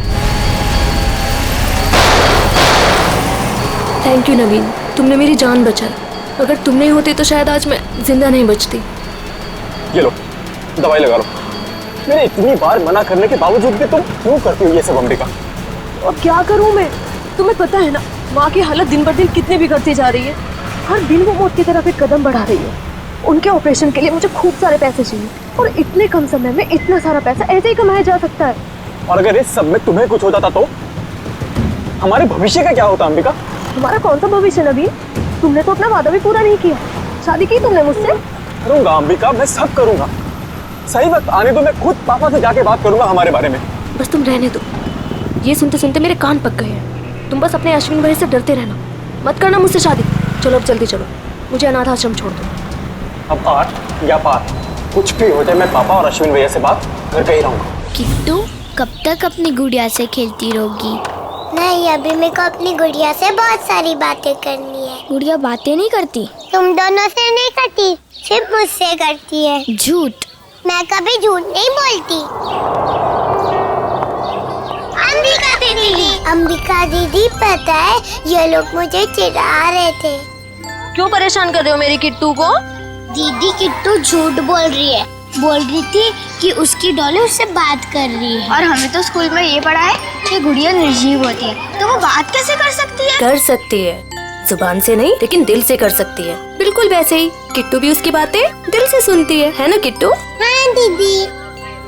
थैंक यू नवीन, तुमने मेरी जान बचाई। अगर तुम नहीं होते तो शायद आज मैं जिंदा नहीं बचती। ये लो, दवाई लगा लो। मैंने इतनी बार मना करने के बावजूद भी तुम क्यों करती हो ये सब अंबिका? और क्या करूं मैं? तुम्हें पता है ना माँ की हालत दिन ब दिन कितनी बिगड़ती जा रही है। हर दिन वो मौत की तरफ एक कदम बढ़ा रही है। उनके ऑपरेशन के लिए मुझे खूब सारे पैसे चाहिए और इतने कम समय में इतना सारा पैसा ऐसे ही कमाया जा सकता है। और अगर इस सब में तुम्हें कुछ हो जाता तो हमारे भविष्य का क्या होता अंबिका? हमारा कौन सा भविष्य नवीन? तुमने तो अपना वादा भी पूरा नहीं किया। शादी की तुमने मुझसे? करूंगा अंबिका, मैं सब करूंगा। सही वक्त आने दो, मैं खुद पापा से जाके बात करूंगा हमारे बारे में। बस तुम रहने दो। ये सुनते सुनते मेरे कान पक गए हैं। तुम बस अपने अश्विन भाई से डरते रहना, मत करना मुझसे शादी। चलो अब जल्दी चलो, मुझे अनाथ आश्रम छोड़ दो। अब आठ या पार कुछ भी हो जाए, मैं पापा और अश्विन भैया से बात करके ही रहूंगा। किट्टू कब तक अपनी गुड़िया से खेलती रहोगी? नहीं, अभी मेरे को अपनी गुड़िया से बहुत सारी बातें करनी है। गुड़िया बातें नहीं करती? तुम दोनों से नहीं करती, सिर्फ मुझसे करती है। झूठ। मैं कभी झूठ नहीं बोलती। अंबिका दीदी पता है ये लोग मुझे चिढ़ा रहे थे। क्यों परेशान कर रहे हो मेरी किट्टू को? दीदी किट्टू झूठ बोल रही है। बोल रही थी कि उसकी डॉली उससे बात कर रही है। और हमें तो स्कूल में ये पढ़ा है कि गुड़िया निर्जीव होती है, तो वो बात कैसे कर सकती है? कर सकती है, जुबान से नहीं लेकिन दिल से कर सकती है। बिल्कुल वैसे ही किट्टू भी उसकी बातें दिल से सुनती है ना किट्टू? हाँ दीदी।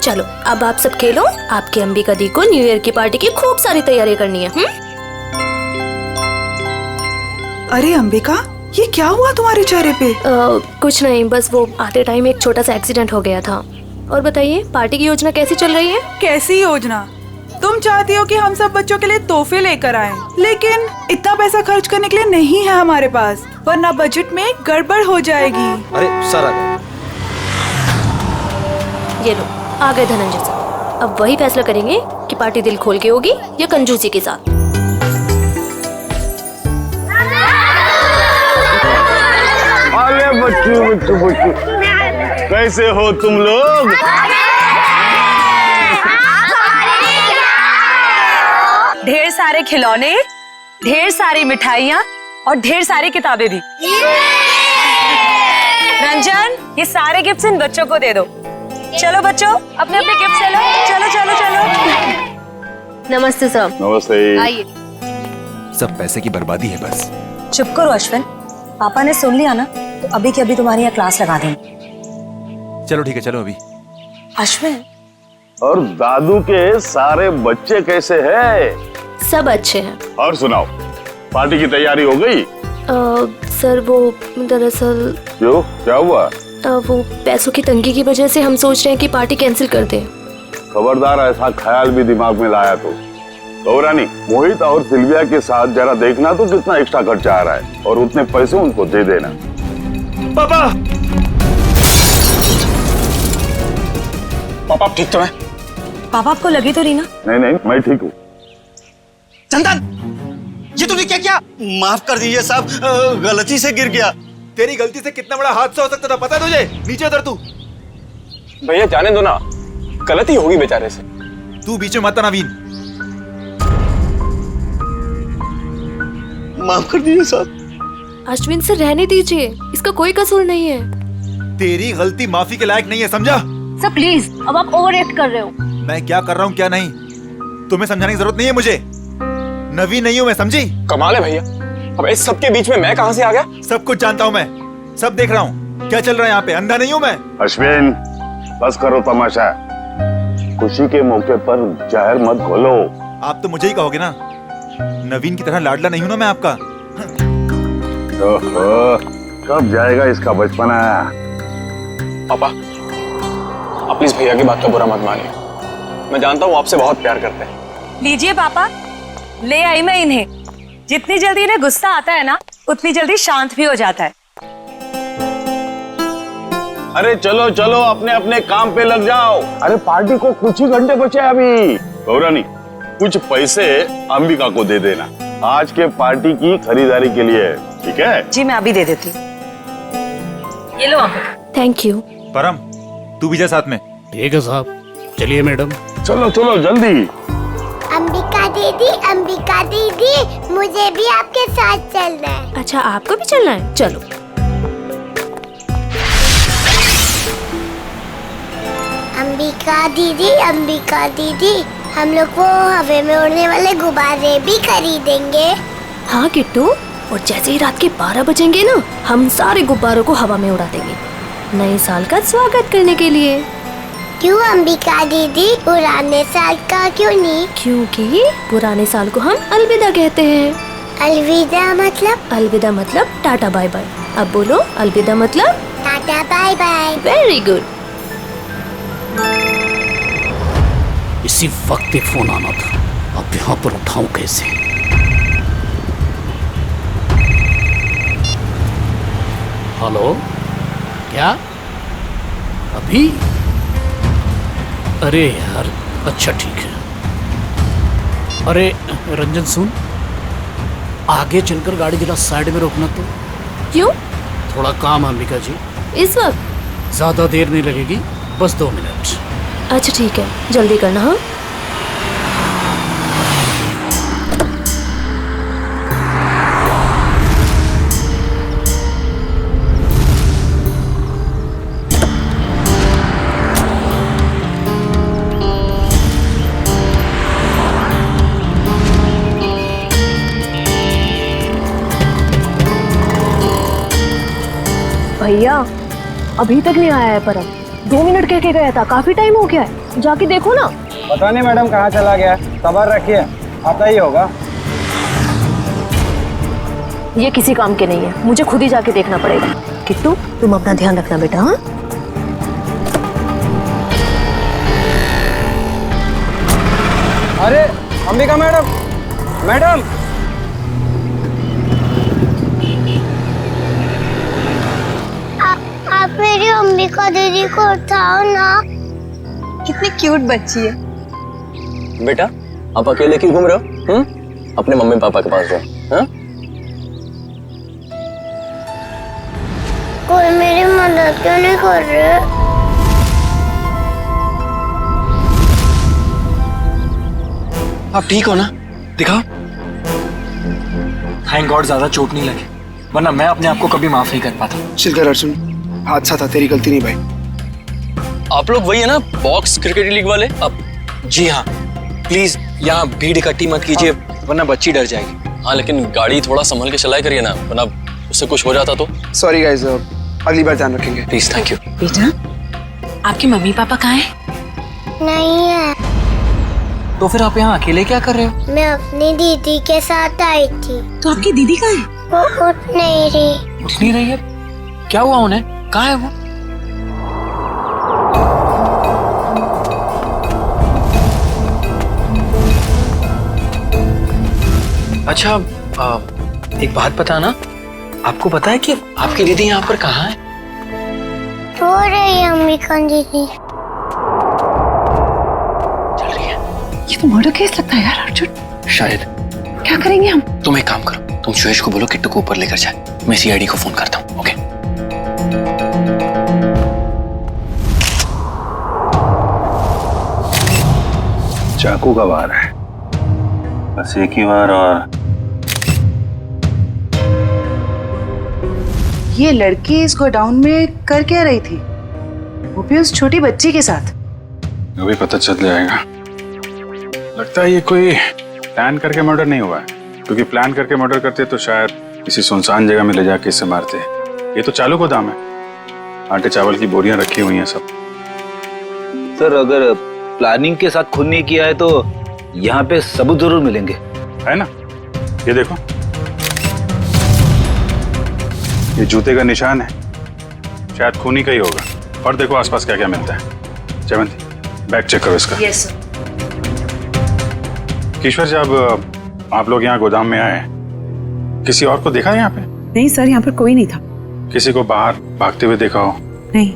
चलो अब आप सब खेलो। आपकी अंबिका दी को न्यू ईयर की पार्टी की खूब सारी तैयारी करनी है। अरे अंबिका, ये क्या हुआ तुम्हारे चेहरे पे? कुछ नहीं, बस वो आते टाइम एक छोटा सा एक्सीडेंट हो गया था। और बताइए पार्टी की योजना कैसी चल रही है? कैसी योजना? तुम चाहती हो कि हम सब बच्चों के लिए तोहफे लेकर आएं, लेकिन इतना पैसा खर्च करने के लिए नहीं है हमारे पास, वरना बजट में गड़बड़ हो जाएगी। अरे सर आ गए। ये लो आ गए धनंजय सर। अब वही फैसला करेंगे कि पार्टी दिल खोल के होगी या कंजूसी के साथ। अरे बच्चू कैसे हो तुम लोग? ढेर सारे खिलौने, ढेर सारी मिठाइयाँ और ढेर सारी किताबें भी। रंजन, ये सारे गिफ्ट्स इन बच्चों को दे दो। चलो बच्चों, अपने अपने गिफ्ट ले लो। चलो चलो चलो। नमस्ते सर। नमस्ते। आइए। सब पैसे की बर्बादी है बस। चुप करो अश्विन, पापा ने सुन लिया ना तो अभी की अभी तुम्हारी यहाँ क्लास लगा देंगे। चलो ठीक है, चलो अभी। अश्विन, और दादू के सारे बच्चे कैसे हैं? सब अच्छे हैं। और सुनाओ, पार्टी की तैयारी हो गई? सर वो दरअसल क्यों, क्या हुआ? वो पैसों की तंगी की वजह से हम सोच रहे हैं कि पार्टी कैंसिल कर दें। खबरदार ऐसा ख्याल भी दिमाग में लाया तो गौरानी, मोहित और सिल्विया के साथ जरा देखना तो कितना एक्स्ट्रा खर्चा आ रहा है और उतने पैसे उनको दे देना। पापा पापा आप ठीक तो हैं? पापा आपको लगी तो रही ना? नहीं, मैं ठीक हूँ। चंदन, ये तूने क्या किया? माफ कर दीजिए साहब, गलती से गिर गया। तेरी गलती से कितना बड़ा हादसा हो सकता था पता है तुझे? नीचे उतर तू। भैया जाने दो ना, गलती होगी बेचारे से। तू बीच में मत आना नवीन। माफ कर दीजिए साहब। अश्विन से रहने दीजिए, इसका कोई कसूर नहीं है। तेरी गलती माफी के लायक नहीं है, समझा? सर प्लीज, अब आप ओवर एक्ट कर रहे हो। मैं क्या कर रहा हूँ क्या नहीं, तुम्हें समझाने की जरूरत नहीं है मुझे। नवीन नहीं हूँ मैं, समझी? कमाल है भैया, अब इस सबके बीच में मैं कहां से आ गया? सब कुछ जानता हूँ मैं, सब देख रहा हूँ क्या चल रहा है यहाँ पे। अंधा नहीं हूँ मैं। अश्विन, बस करो तमाशा। खुशी के मौके पर जहर मत घोलो। आप तो मुझे ही कहोगे ना, नवीन की तरह लाडला नहीं हूँ ना मैं आपका। ओहो, कब जाएगा इसका बचपना? पापा आप प्लीज भैया की बात का बुरा मत मानिए, मैं जानता हूँ आपसे बहुत प्यार करते हैं। लीजिए पापा, ले आई मैं इन्हें। जितनी जल्दी इन्हें गुस्सा आता है ना, उतनी जल्दी शांत भी हो जाता है। अरे चलो चलो, अपने अपने काम पे लग जाओ। अरे पार्टी को कुछ ही घंटे बचे अभी। गौरानी, कुछ पैसे अंबिका को दे देना आज के पार्टी की खरीदारी के लिए, ठीक है? जी मैं अभी दे देती हूँ। ये लो अंबिका। Thank you. परम, तू भी जा साथ में। ठीक है साहब, चलिए मैडम। चलो चलो जल्दी। अंबिका दीदी, मुझे भी आपके साथ चलना है। अच्छा आपको भी चलना है, चलो। अंबिका दीदी, हम लोग वो हवा में उड़ने वाले गुब्बारे भी खरीदेंगे। हाँ किट्टू, और जैसे ही रात के 12 बजेंगे ना, हम सारे गुब्बारों को हवा में उड़ा देंगे नए साल का स्वागत करने के लिए। क्यों अंबिका दीदी, पुराने साल का क्यों नहीं? क्योंकि पुराने साल को हम अलविदा कहते हैं। अलविदा मतलब? अलविदा मतलब टाटा बाय बाय। अब बोलो अलविदा मतलब टाटा बाय बाय। Very good. इसी वक्त पे फोन आना था, अब यहाँ पर उठाऊं कैसे? हेलो, क्या अभी? अरे यार, अच्छा ठीक है। अरे रंजन सुन, आगे चलकर गाड़ी जरा साइड में रोकना तो। क्यों? थोड़ा काम है अंबिका जी। इस वक्त? ज्यादा देर नहीं लगेगी, बस 2 मिनट। अच्छा ठीक है, जल्दी करना। हाँ भैया, अभी तक नहीं आया है परम। 2 मिनट कह के गया था, काफी टाइम हो गया है, जाके देखो ना। पता नहीं मैडम कहाँ चला गया, सब्र रखिए, आता ही होगा। ये किसी काम के नहीं है, मुझे खुद ही जाके देखना पड़ेगा। किट्टू, तुम अपना ध्यान रखना बेटा। हाँ अरे अंबिका मैडम, मैडम आप मेरी अंबिका दीदी को उठाओ ना। कितनी क्यूट बच्ची है। बेटा, आप अकेले क्यों घूम रहे हो? अपने मम्मी पापा के पास जाओ। हाँ? कोई मेरी मदद क्यों नहीं कर रहे? आप ठीक हो ना? दिखाओ। थैंक गॉड ज्यादा चोट नहीं लगी, वरना मैं अपने आप को कभी माफ नहीं कर पाता। शिलकर अर्जुन, हादसा था, तेरी गलती नहीं भाई। आप लोग वही है ना, बॉक्स क्रिकेट लीग वाले? अब जी हाँ, प्लीज यहाँ भीड़ इकट्ठी मत कीजिए, वरना बच्ची डर जाएगी। हाँ लेकिन गाड़ी थोड़ा संभल के चलाया करिए ना, वरना उससे कुछ हो जाता तो। सॉरी गाइस, अगली बार ध्यान रखेंगे। Please, thank you. बेटा, आपके मम्मी पापा कहाँ हैं? नहीं है। तो फिर आप यहाँ अकेले क्या कर रहे हो? मैं अपनी दीदी के साथ आई थी। तो आपकी दीदी कहाँ है? वो उठ नहीं रही। उठ नहीं रही है? क्या हुआ उन्हें? कहाँ है वो? अच्छा, एक बात पता ना, आपको पता है कि आपकी दीदी यहाँ पर कहाँ है? रो रही है अंबिका दीदी। चल रही है। ये तो मर्डर केस लगता है यार अर्जुन। शायद। क्या करेंगे हम? तुम एक काम करो, तुम सुयश को बोलो किट्टू को ऊपर लेकर जाए, मैं सीआईडी को फोन करता हूँ। ओके? चाकू का वार है, बस एक ही बार। और ये लड़की इस गोडाउन में कर क्या रही थी, वो भी उस छोटी बच्ची के साथ? वो भी पता चल जाएगा। लगता है ये कोई प्लान करके मर्डर नहीं हुआ है, क्योंकि प्लान करके मर्डर करते तो शायद किसी सुनसान जगह में ले जाके इसे मारते। ये तो चालू गोदाम है, आटे चावल की बोरियां रखी हुई हैं सब। सर, अगर प्लानिंग के साथ खून नहीं किया है तो यहाँ पे सबूत जरूर मिलेंगे, है ना? ये देखो, ये जूते का निशान है, शायद खूनी का ही होगा। और देखो आसपास क्या क्या मिलता है। जयवंती, बैग चेक करो इसका। Yes sir. ईश्वर, जब आप लोग यहाँ गोदाम में आए, किसी और को देखा है यहाँ पे? नहीं सर, यहाँ पर कोई नहीं था। किसी को बाहर भागते हुए देखा हो? नहीं।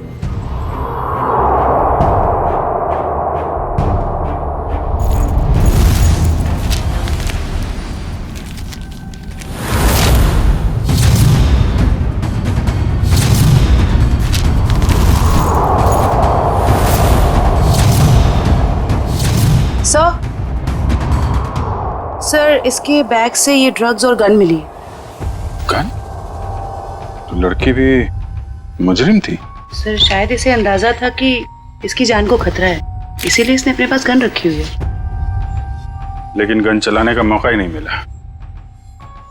सर, इसके बैग से ये ड्रग्स और गन मिली। गन? तो लड़की भी मुजरिम थी? सर, शायद इसे अंदाजा था कि इसकी जान को खतरा है, इसीलिए इसने अपने पास गन रखी हुई है। लेकिन गन चलाने का मौका ही नहीं मिला।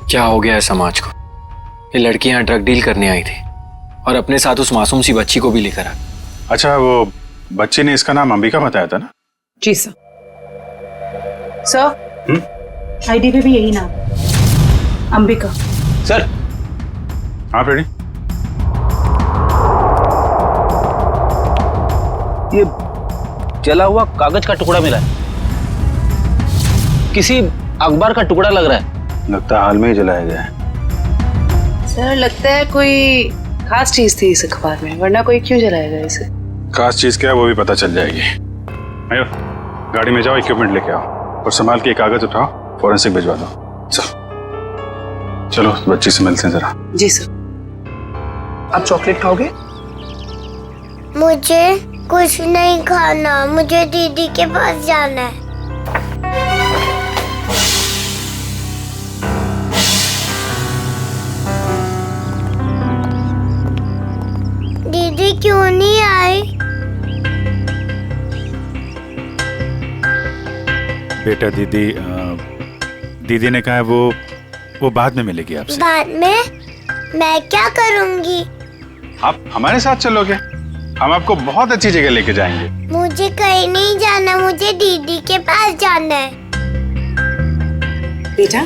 क्या हो गया है समाज को? ये लड़की यहाँ ड्रग डील करने आई थी और अपने साथ उस मासूम सी बच्ची को भी लेकर आ। अच्छा, वो बच्चे ने इसका नाम अंबिका बताया था ना? जी सर। सर, आईडी पे भी यही नाम, अंबिका। सर। हाँ पेड़ी। ये जला हुआ कागज का टुकड़ा मिला है, किसी अखबार का टुकड़ा लग रहा है। लगता है हाल में ही जलाया गया है। सर, लगता है कोई खास चीज थी इस अखबार में, वरना कोई क्यों जलाएगा इसे? खास चीज क्या है वो भी पता चल जाएगी। आयो, गाड़ी में जाओ, इक्विपमेंट लेके आओ और संभाल के कागज उठाओ, फॉरेंसिक भिजवा दो। चलो बच्ची से मिलते हैं जरा। जी सर। आप चॉकलेट खाओगे? मुझे कुछ नहीं खाना, मुझे दीदी के पास जाना है। दीदी क्यों नहीं आई? बेटा दीदी ने कहा है वो बाद में मिलेगी आपसे। बाद में? मैं क्या करूंगी? आप हमारे साथ चलोगे, हम आपको बहुत अच्छी जगह लेके जाएंगे। मुझे कहीं नहीं जाना, मुझे दीदी के पास जाना है। बेटा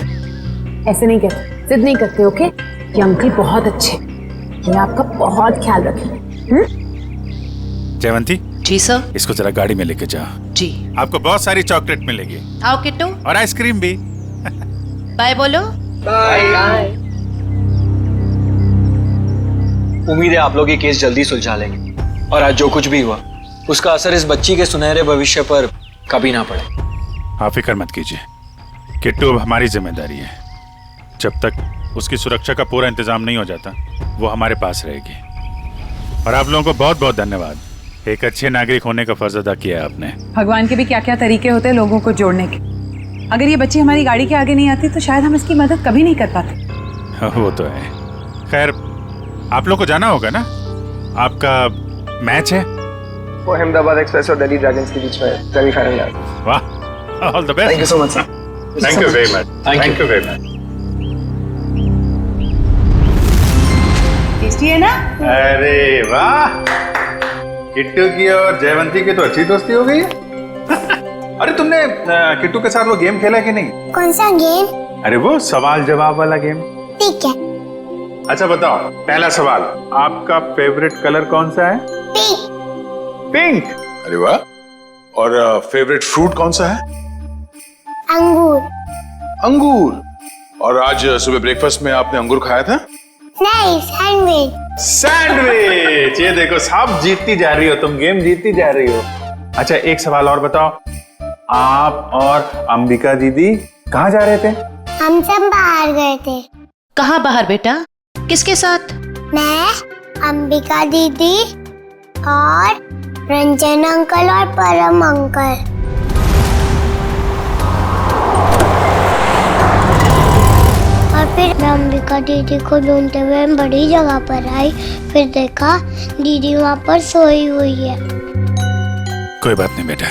ऐसे नहीं कहते, जिद नहीं करते, ओके? ये अंकल बहुत अच्छे, ये आपका बहुत ख्याल रखेंगे। जयवंती। जी सर। इसको जरा गाड़ी में लेके जाओ। जी। आपको बहुत सारी चॉकलेट मिलेगी। आओ किट्टू। और आइसक्रीम भी। बाय बोलो। बाय। उम्मीद है आप लोग ये केस जल्दी सुलझा लेंगे और आज जो कुछ भी हुआ उसका असर इस बच्ची के सुनहरे भविष्य पर कभी ना पड़े। आप फिक्र मत कीजिए, किट्टू अब हमारी जिम्मेदारी है। जब तक उसकी सुरक्षा का पूरा इंतजाम नहीं हो जाता वो हमारे पास रहेगी। और आप लोगों को बहुत बहुत धन्यवाद, एक अच्छे नागरिक होने का फर्ज अदा किया है आपने। भगवान के भी क्या क्या तरीके होते हैं लोगों को जोड़ने के। अगर ये बच्ची हमारी गाड़ी के आगे नहीं आती तो शायद हम इसकी मदद कभी नहीं कर पाते। वो तो है। खैर आप लोग को जाना होगा ना, आपका मैच है। वो अहमदाबाद एक्सप्रेस और दिल्ली ड्रैगन्स के बीच में सेमीफाइनल। वाह, all the best. Thank you so much sir. Thank you very much. Thank you very much. Tasty है ना? अरे वाह, किट्टू की और जयवंती की तो अच्छी दोस्ती हो गई है। अरे तुमने किट्टू के साथ वो गेम खेला कि नहीं? कौन सा गेम? अरे वो सवाल जवाब वाला गेम। ठीक है। अच्छा बताओ, पहला सवाल, आपका फेवरेट कलर कौन सा है? पिंक। अरे वाह। और फेवरेट फ्रूट कौन सा है? अंगूर। अंगूर। और आज सुबह ब्रेकफास्ट में आपने अंगूर खाया था? नहीं, सैंडविच। सैंडविच। ये देखो साहब, जीतती जा रही हो तुम, गेम जीतती जा रही हो। अच्छा एक सवाल और बताओ, आप और अंबिका दीदी कहाँ जा रहे थे? हम सब बाहर गए थे। कहाँ बाहर बेटा? किसके साथ? मैं, अंबिका दीदी और रंजन अंकल और परम अंकल। और फिर मैं अंबिका दीदी को ढूंढते हुए बड़ी जगह पर आई, फिर देखा दीदी वहाँ पर सोई हुई है। कोई बात नहीं बेटा,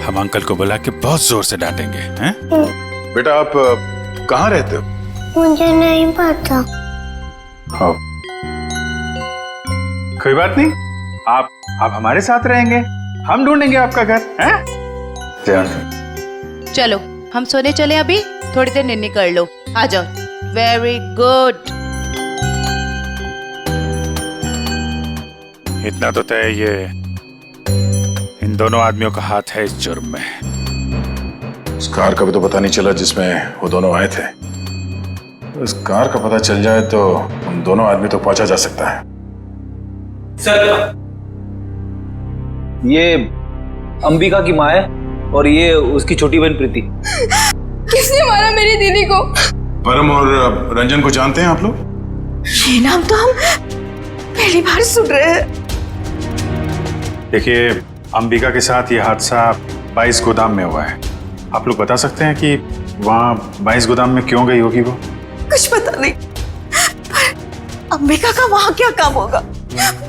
हम अंकल को बुला के बहुत जोर से डांटेंगे, हैं? बेटा आप कहाँ रहते हो? मुझे नहीं पता। हाँ। कोई बात नहीं, आप हमारे साथ रहेंगे, हम ढूंढेंगे आपका घर, हैं? चलो हम सोने चले, अभी थोड़ी देर निन्नी कर लो, आ जाओ। Very good. इतना तो तय, ये इन दोनों आदमियों का हाथ है इस जुर्म में। उस कार का भी तो पता नहीं चला जिसमें वो दोनों आए थे। इस कार का पता चल जाए तो उन दोनों आदमी तो पहुंचा जा सकता है। सर, ये अंबिका की माँ है और ये उसकी छोटी बहन प्रीति। किसने मारा मेरी दीदी को? परम और रंजन को जानते हैं आप लोग? ये नाम तो हम पहली बार सुन रहे हैं। देखिए, अंबिका के साथ ये हादसा 22 गोदाम में हुआ है। आप लोग बता सकते हैं कि वहाँ 22 गोदाम में क्यों गई होगी वो? कुछ पता नहीं, पर अंबिका का वहाँ क्या काम होगा?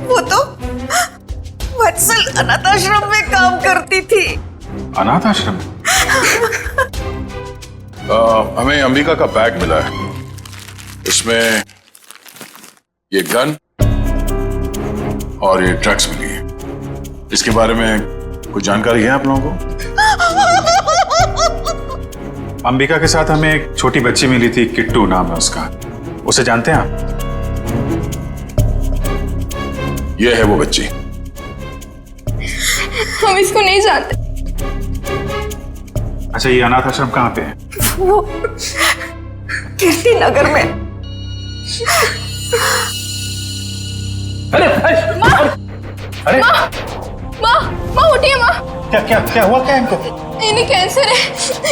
वो तो वत्सल अनाथ आश्रम में काम करती थी। अनाथ आश्रम? हमें अंबिका का बैग मिला है, इसमें ये गन और ये ड्रग्स मिली है। इसके बारे में कुछ जानकारी है आप लोगों को? अंबिका के साथ हमें एक छोटी बच्ची मिली थी, किट्टू नाम है उसका। उसे जानते हैं आप? ये है वो बच्ची। हम इसको नहीं जानते। अच्छा, ये अनाथ आश्रम कहाँ पे है? वो कीर्ति नगर में। अरे अरे माँ उठिए माँ। क्या हुआ क्या इनको? इन्हें कैंसर है,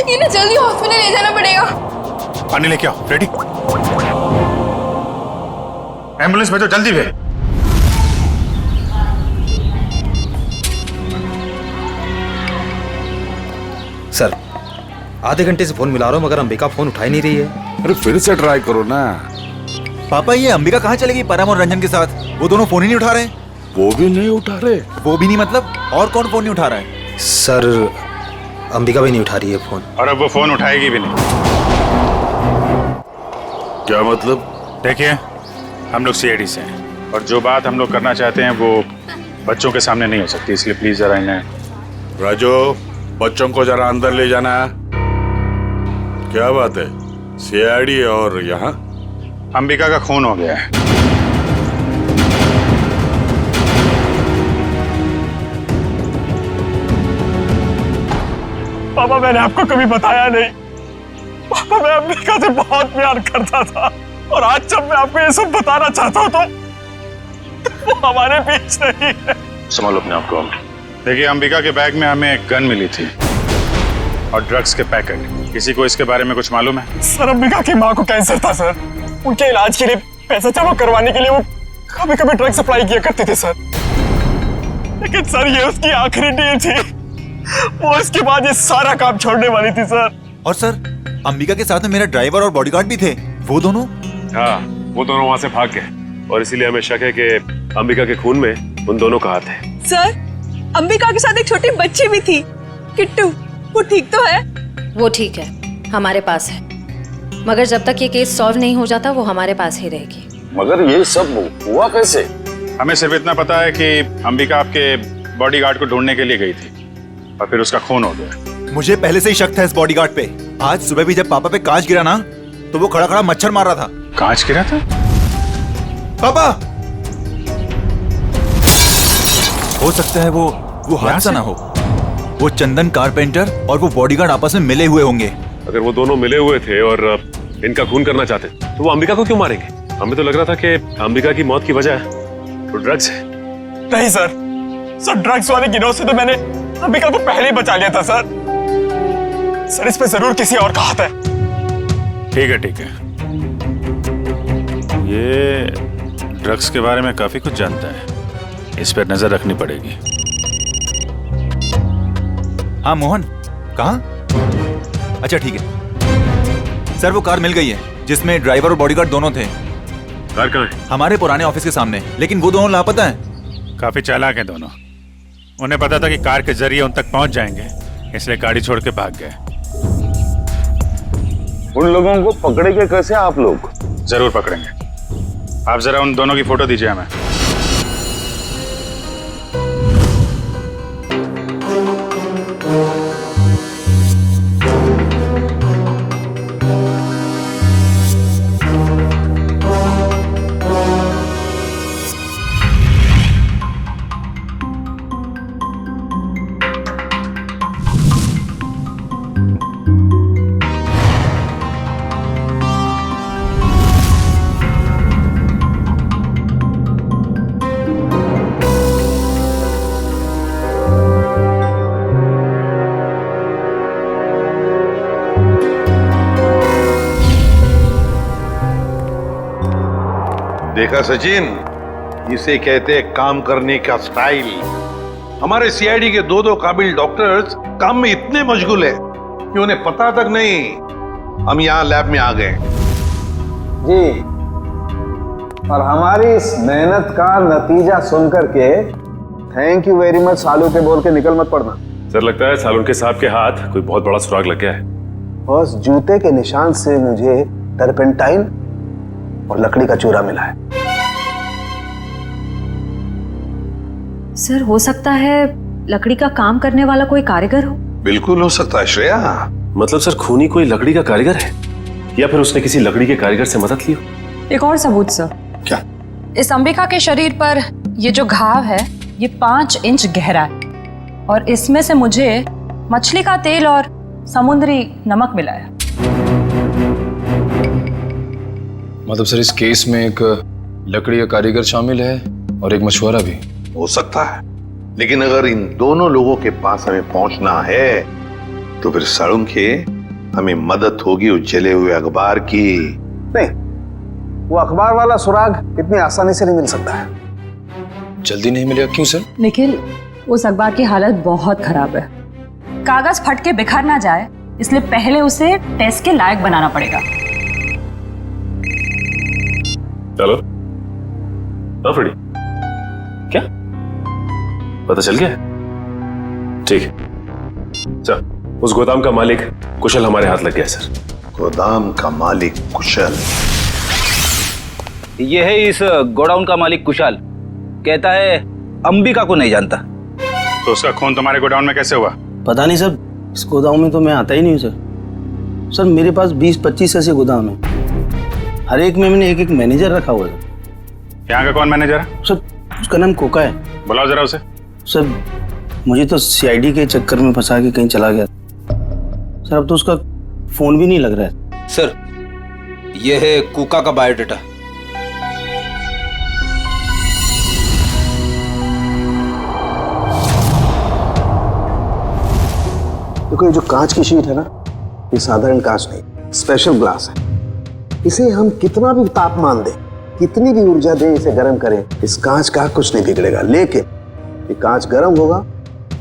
इन्हें जल्दी हॉस्पिटल ले जाना पड़ेगा। पानी लेके आओ। रेडी? एम्बुलेंस भेजो, जल्दी भेज। सर, आधे घंटे से फोन मिला रहा हूँ मगर अंबिका फोन उठा ही नहीं रही है। अरे फिर से ट्राई करो ना। पापा, ये अंबिका कहाँ चलेगी परम और रंजन के साथ? वो दोनों फोन ही नहीं उठा रहे। वो भी नहीं उठा रहे? वो भी नहीं मतलब? और कौन फोन नहीं उठा रहा है? सर, अंबिका भी नहीं उठा रही है फोन। और अब वो फोन उठाएगी भी नहीं। क्या मतलब? देखिए, हम लोग सीआईडी से हैं और जो बात हम लोग करना चाहते हैं वो बच्चों के सामने नहीं हो सकती, इसलिए प्लीज जरा इन्हें। राजू, बच्चों को जरा अंदर ले जाना। क्या बात है? सीआईडी और यहाँ अंबिका का खून हो गया है। पापा, मैंने आपको कभी बताया नहीं। पापा, मैं अंबिका से बहुत प्यार करता था और आज जब मैं आपको ये सब बताना चाहता हूँ तो वो हमारे बीच नहीं है। संभालो अपने आप को। देखिए, अंबिका के बैग में हमें एक गन मिली थी और ड्रग्स के पैकेट। किसी को इसके बारे में कुछ मालूम है? सर, अंबिका की माँ को कैंसर था सर। उनके इलाज के लिए पैसा जमा करवाने के लिए वो कभी कभी ड्रग सप्लाई किया करते थे सर। लेकिन सर, ये उसकी आखिरी डील थी। वो इसके बाद ये सारा काम छोड़ने वाली थी सर। और सर, अंबिका के साथ में मेरा ड्राइवर और बॉडीगार्ड भी थे। वो दोनों? हाँ, वो दोनों वहाँ से भाग गए और इसीलिए हमें शक है कि अंबिका के खून में उन दोनों का हाथ है। सर, अंबिका के साथ एक छोटी बच्ची भी थी, किट्टू। वो ठीक तो है? वो ठीक है, हमारे पास है। मगर जब तक ये केस सॉल्व नहीं हो जाता वो हमारे पास ही रहेगी। मगर ये सब हुआ कैसे? हमें सिर्फ इतना पता है कि अंबिका आपके बॉडीगार्ड को ढूंढने के लिए गई थी और फिर उसका खून हो गया। मुझे पहले से ही शक था इस बॉडीगार्ड पे। आज सुबह भी जब पापा पे कांच गिरा ना, तो वो खड़ा खड़ा मच्छर मार रहा था। कांच गिरा था? पापा, हो सकता है वो हादसा ना हो। वो चंदन कारपेंटर और वो बॉडीगार्ड आपस में मिले हुए होंगे। अगर वो दोनों मिले हुए थे और इनका खून करना चाहते तो वो अंबिका को क्यों मारेंगे? हमें तो लग रहा था कि अंबिका की मौत की वजह वो ड्रग्स है। नहीं सर, ड्रग्स वाले गिरोह से तो मैंने अंबिका को पहले ही बचा लिया था सर। सर, इस पे जरूर किसी और का हाथ है। ठीक है। ये ड्रग्स के बारे में काफी कुछ जानता है, इस पर नजर रखनी पड़ेगी। हाँ मोहन, कहाँ? अच्छा ठीक है सर, वो कार मिल गई है जिसमें ड्राइवर और बॉडीगार्ड दोनों थे। कार कहाँ है? हमारे पुराने ऑफिस के सामने, लेकिन वो दोनों लापता हैं। काफी चालाक हैं दोनों। उन्हें पता था कि कार के जरिए उन तक पहुंच जाएंगे, इसलिए गाड़ी छोड़ के भाग गए। उन लोगों को पकड़ेंगे कैसे आप लोग? जरूर पकड़ेंगे। आप जरा उन दोनों की फोटो दीजिए हमें। देखा सचिन, इसे कहते हैं काम करने का स्टाइल। हमारे सीआईडी के दो काबिल डॉक्टर्स काम में इतने मशगूल है कि उन्हें पता तक नहीं हम यहाँ लैब में आ गए। जी, और हमारी इस मेहनत का नतीजा सुनकर के थैंक यू वेरी मच सालू के बोल के निकल मत पड़ना। सर लगता है सालुन के साहब के हाथ कोई बहुत बड़ा सुराग लग गया है। बस जूते के निशान से मुझे टर्पेंटाइन और लकड़ी का चूरा मिला है। सर हो सकता है लकड़ी का काम करने वाला कोई कारीगर हो। बिल्कुल हो सकता है श्रेया। मतलब सर खूनी कोई लकड़ी का कारीगर है या फिर उसने किसी लकड़ी के कारीगर से मदद ली हो? एक और सबूत सर। क्या? इस अंबिका के शरीर पर ये जो घाव है ये 5 इंच गहरा है और इसमें से मुझे मछली का तेल और समुद्री नमक मिला है। मतलब सर इस केस में एक लकड़ी का कारीगर शामिल है और एक मछुआरा भी हो सकता है, लेकिन अगर इन दोनों लोगों के पास हमें पहुंचना है तो फिर सालुन के हमें मदद होगी उस जले हुए अखबार की। नहीं, वो अखबार वाला सुराग इतनी आसानी से नहीं मिल सकता है। जल्दी नहीं मिलेगा? क्यों सर? निखिल, उस अखबार की हालत बहुत खराब है। कागज फट के बिखर ना जाए इसलिए पहले उसे टेस्ट के लायक बनाना पड़ेगा। चलो। हाँ फ्रेडी, क्या पता चल गया? ठीक है, चल। उस गोदाम का मालिक कुशल हमारे हाथ लग गया सर। गोदाम का मालिक कुशल? ये है इस गोडाउन का मालिक कुशाल। कहता है अंबिका को नहीं जानता। तो उसका खून तुम्हारे गोडाउन में कैसे हुआ? पता नहीं सर, इस गोदाम में तो मैं आता ही नहीं हूँ सर। सर मेरे पास 20-25 ऐसे गोदाम है, हर एक में मैंने एक मैनेजर रखा हुआ है। यहाँ का कौन मैनेजर है? सर उसका नाम कोका है। बुलाओ जरा उसे। सर मुझे तो सीआईडी के चक्कर में फंसा के कहीं चला गया सर, अब तो उसका फोन भी नहीं लग रहा है। सर ये है कुका का बायोडाटा। देखो, ये जो कांच की शीट है ना, ये साधारण कांच नहीं, स्पेशल ग्लास है। इसे हम कितना भी तापमान दें, कितनी भी ऊर्जा दें, इसे गर्म करें, इस कांच का कुछ नहीं बिगड़ेगा। लेकिन ये कांच गर्म होगा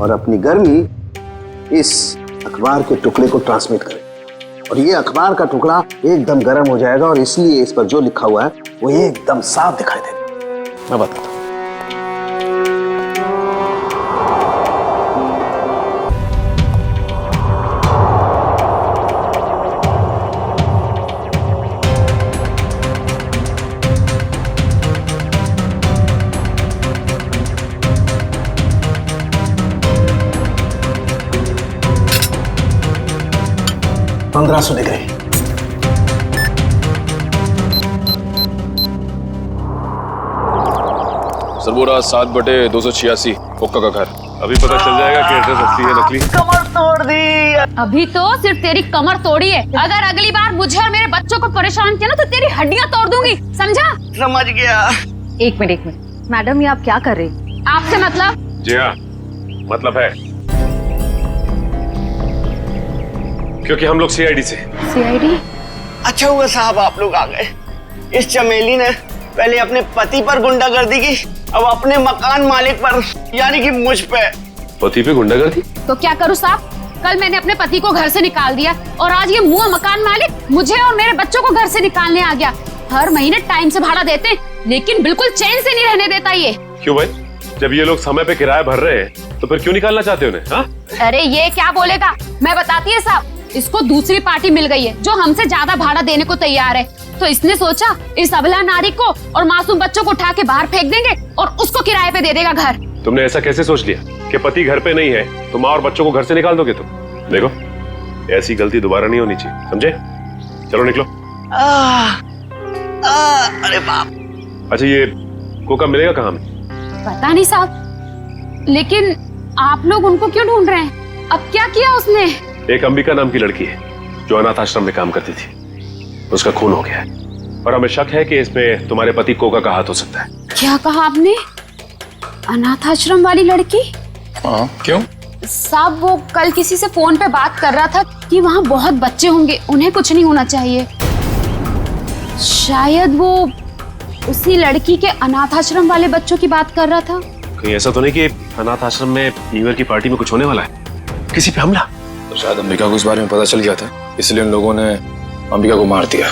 और अपनी गर्मी इस अखबार के टुकड़े को ट्रांसमिट करेगा और ये अखबार का टुकड़ा एकदम गर्म हो जाएगा और इसलिए इस पर जो लिखा हुआ है वो एकदम साफ दिखाई देगा। मैं बताता हूँ। $1500 डिग्री। सर वो रहा 7/286 कोका का घर। अभी पता चल जाएगा कि एड्रेस असली है नकली। कमर तोड़ दी। अभी तो सिर्फ तेरी कमर तोड़ी है, अगर अगली बार मुझे और मेरे बच्चों को परेशान किया ना तो तेरी हड्डियां तोड़ दूंगी, समझा? समझ गया। एक मिनट मैडम, ये आप क्या कर रही? आपसे मतलब? जी हाँ, मतलब है, क्योंकि हम लोग सीआईडी से। सीआईडी? अच्छा हुआ साहब आप लोग आ गए। इस चमेली ने पहले अपने पति पर गुंडागर्दी की, अब अपने मकान मालिक पर, यानी कि मुझ पे। पति पे गुंडागर्दी? तो क्या करूँ साहब? कल मैंने अपने पति को घर से निकाल दिया और आज ये मुआ मकान मालिक मुझे और मेरे बच्चों को घर से निकालने आ गया। हर महीने टाइम से भाड़ा देते लेकिन बिल्कुल चैन से नहीं रहने देता ये। क्यों भाई? जब ये लोग समय पे किराया भर रहे हैं तो फिर क्यों निकालना चाहते हो उन्हें? हाँ? अरे ये क्या बोलेगा, मैं बताती है साहब, इसको दूसरी पार्टी मिल गई है जो हमसे ज्यादा भाड़ा देने को तैयार है। तो इसने सोचा इस अबला नारी को और मासूम बच्चों को उठा के बाहर फेंक देंगे और उसको किराए पे दे देगा घर। तुमने ऐसा कैसे सोच लिया कि पति घर पे नहीं है तो माँ और बच्चों को घर से निकाल दोगे तुम? देखो, ऐसी गलती दोबारा नहीं होनी चाहिए, समझे? चलो निकलो। अरे बाप। अच्छा ये कोका मिलेगा कहाँ में? पता नहीं साहब, लेकिन आप लोग उनको क्यों ढूंढ रहे हैं? अब क्या किया उसने? एक अंबिका नाम की लड़की है जो अनाथ आश्रम में काम करती थी, उसका खून हो गया है और हमें शक है कि इसमें तुम्हारे पति कोका का हाथ हो सकता है। क्या कहा आपने? अनाथ आश्रम वाली लड़की? हाँ, क्यों? साहब वो कल किसी से फोन पे बात कर रहा था कि वहाँ बहुत बच्चे होंगे, उन्हें कुछ नहीं होना चाहिए। शायद वो उसी लड़की के अनाथ आश्रम वाले बच्चों की बात कर रहा था। कहीं ऐसा तो नहीं कि अनाथ आश्रम में न्यू ईयर की पार्टी में कुछ होने वाला है, किसी पे हमला? तो शायद अंबिका को इस बारे में पता चल गया था, इसलिए उन लोगों ने अंबिका को मार दिया।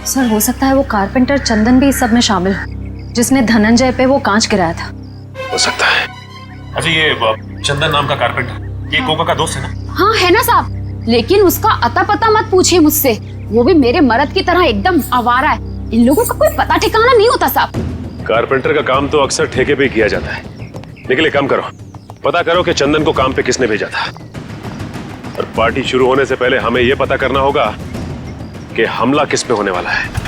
सर हो सकता है वो कारपेंटर चंदन भी इस सब में शामिल हो, जिसने धनंजय पे वो कांच गिराया था। हो सकता है, अच्छा ये चंदन नाम का कारपेंटर, ये कोका का दोस्त है ना? हाँ है ना साहब, लेकिन उसका अता पता मत पूछिए मुझसे, वो भी मेरे मर्द की तरह एकदम आवारा है। इन लोगों का कोई पता ठिकाना नहीं होता साहब। कारपेंटर का काम तो अक्सर ठेके पे किया जाता है, लेकिन एक काम करो, पता करो कि चंदन को काम पे किसने भेजा था। और पार्टी शुरू होने से पहले हमें यह पता करना होगा कि हमला किस पे होने वाला है।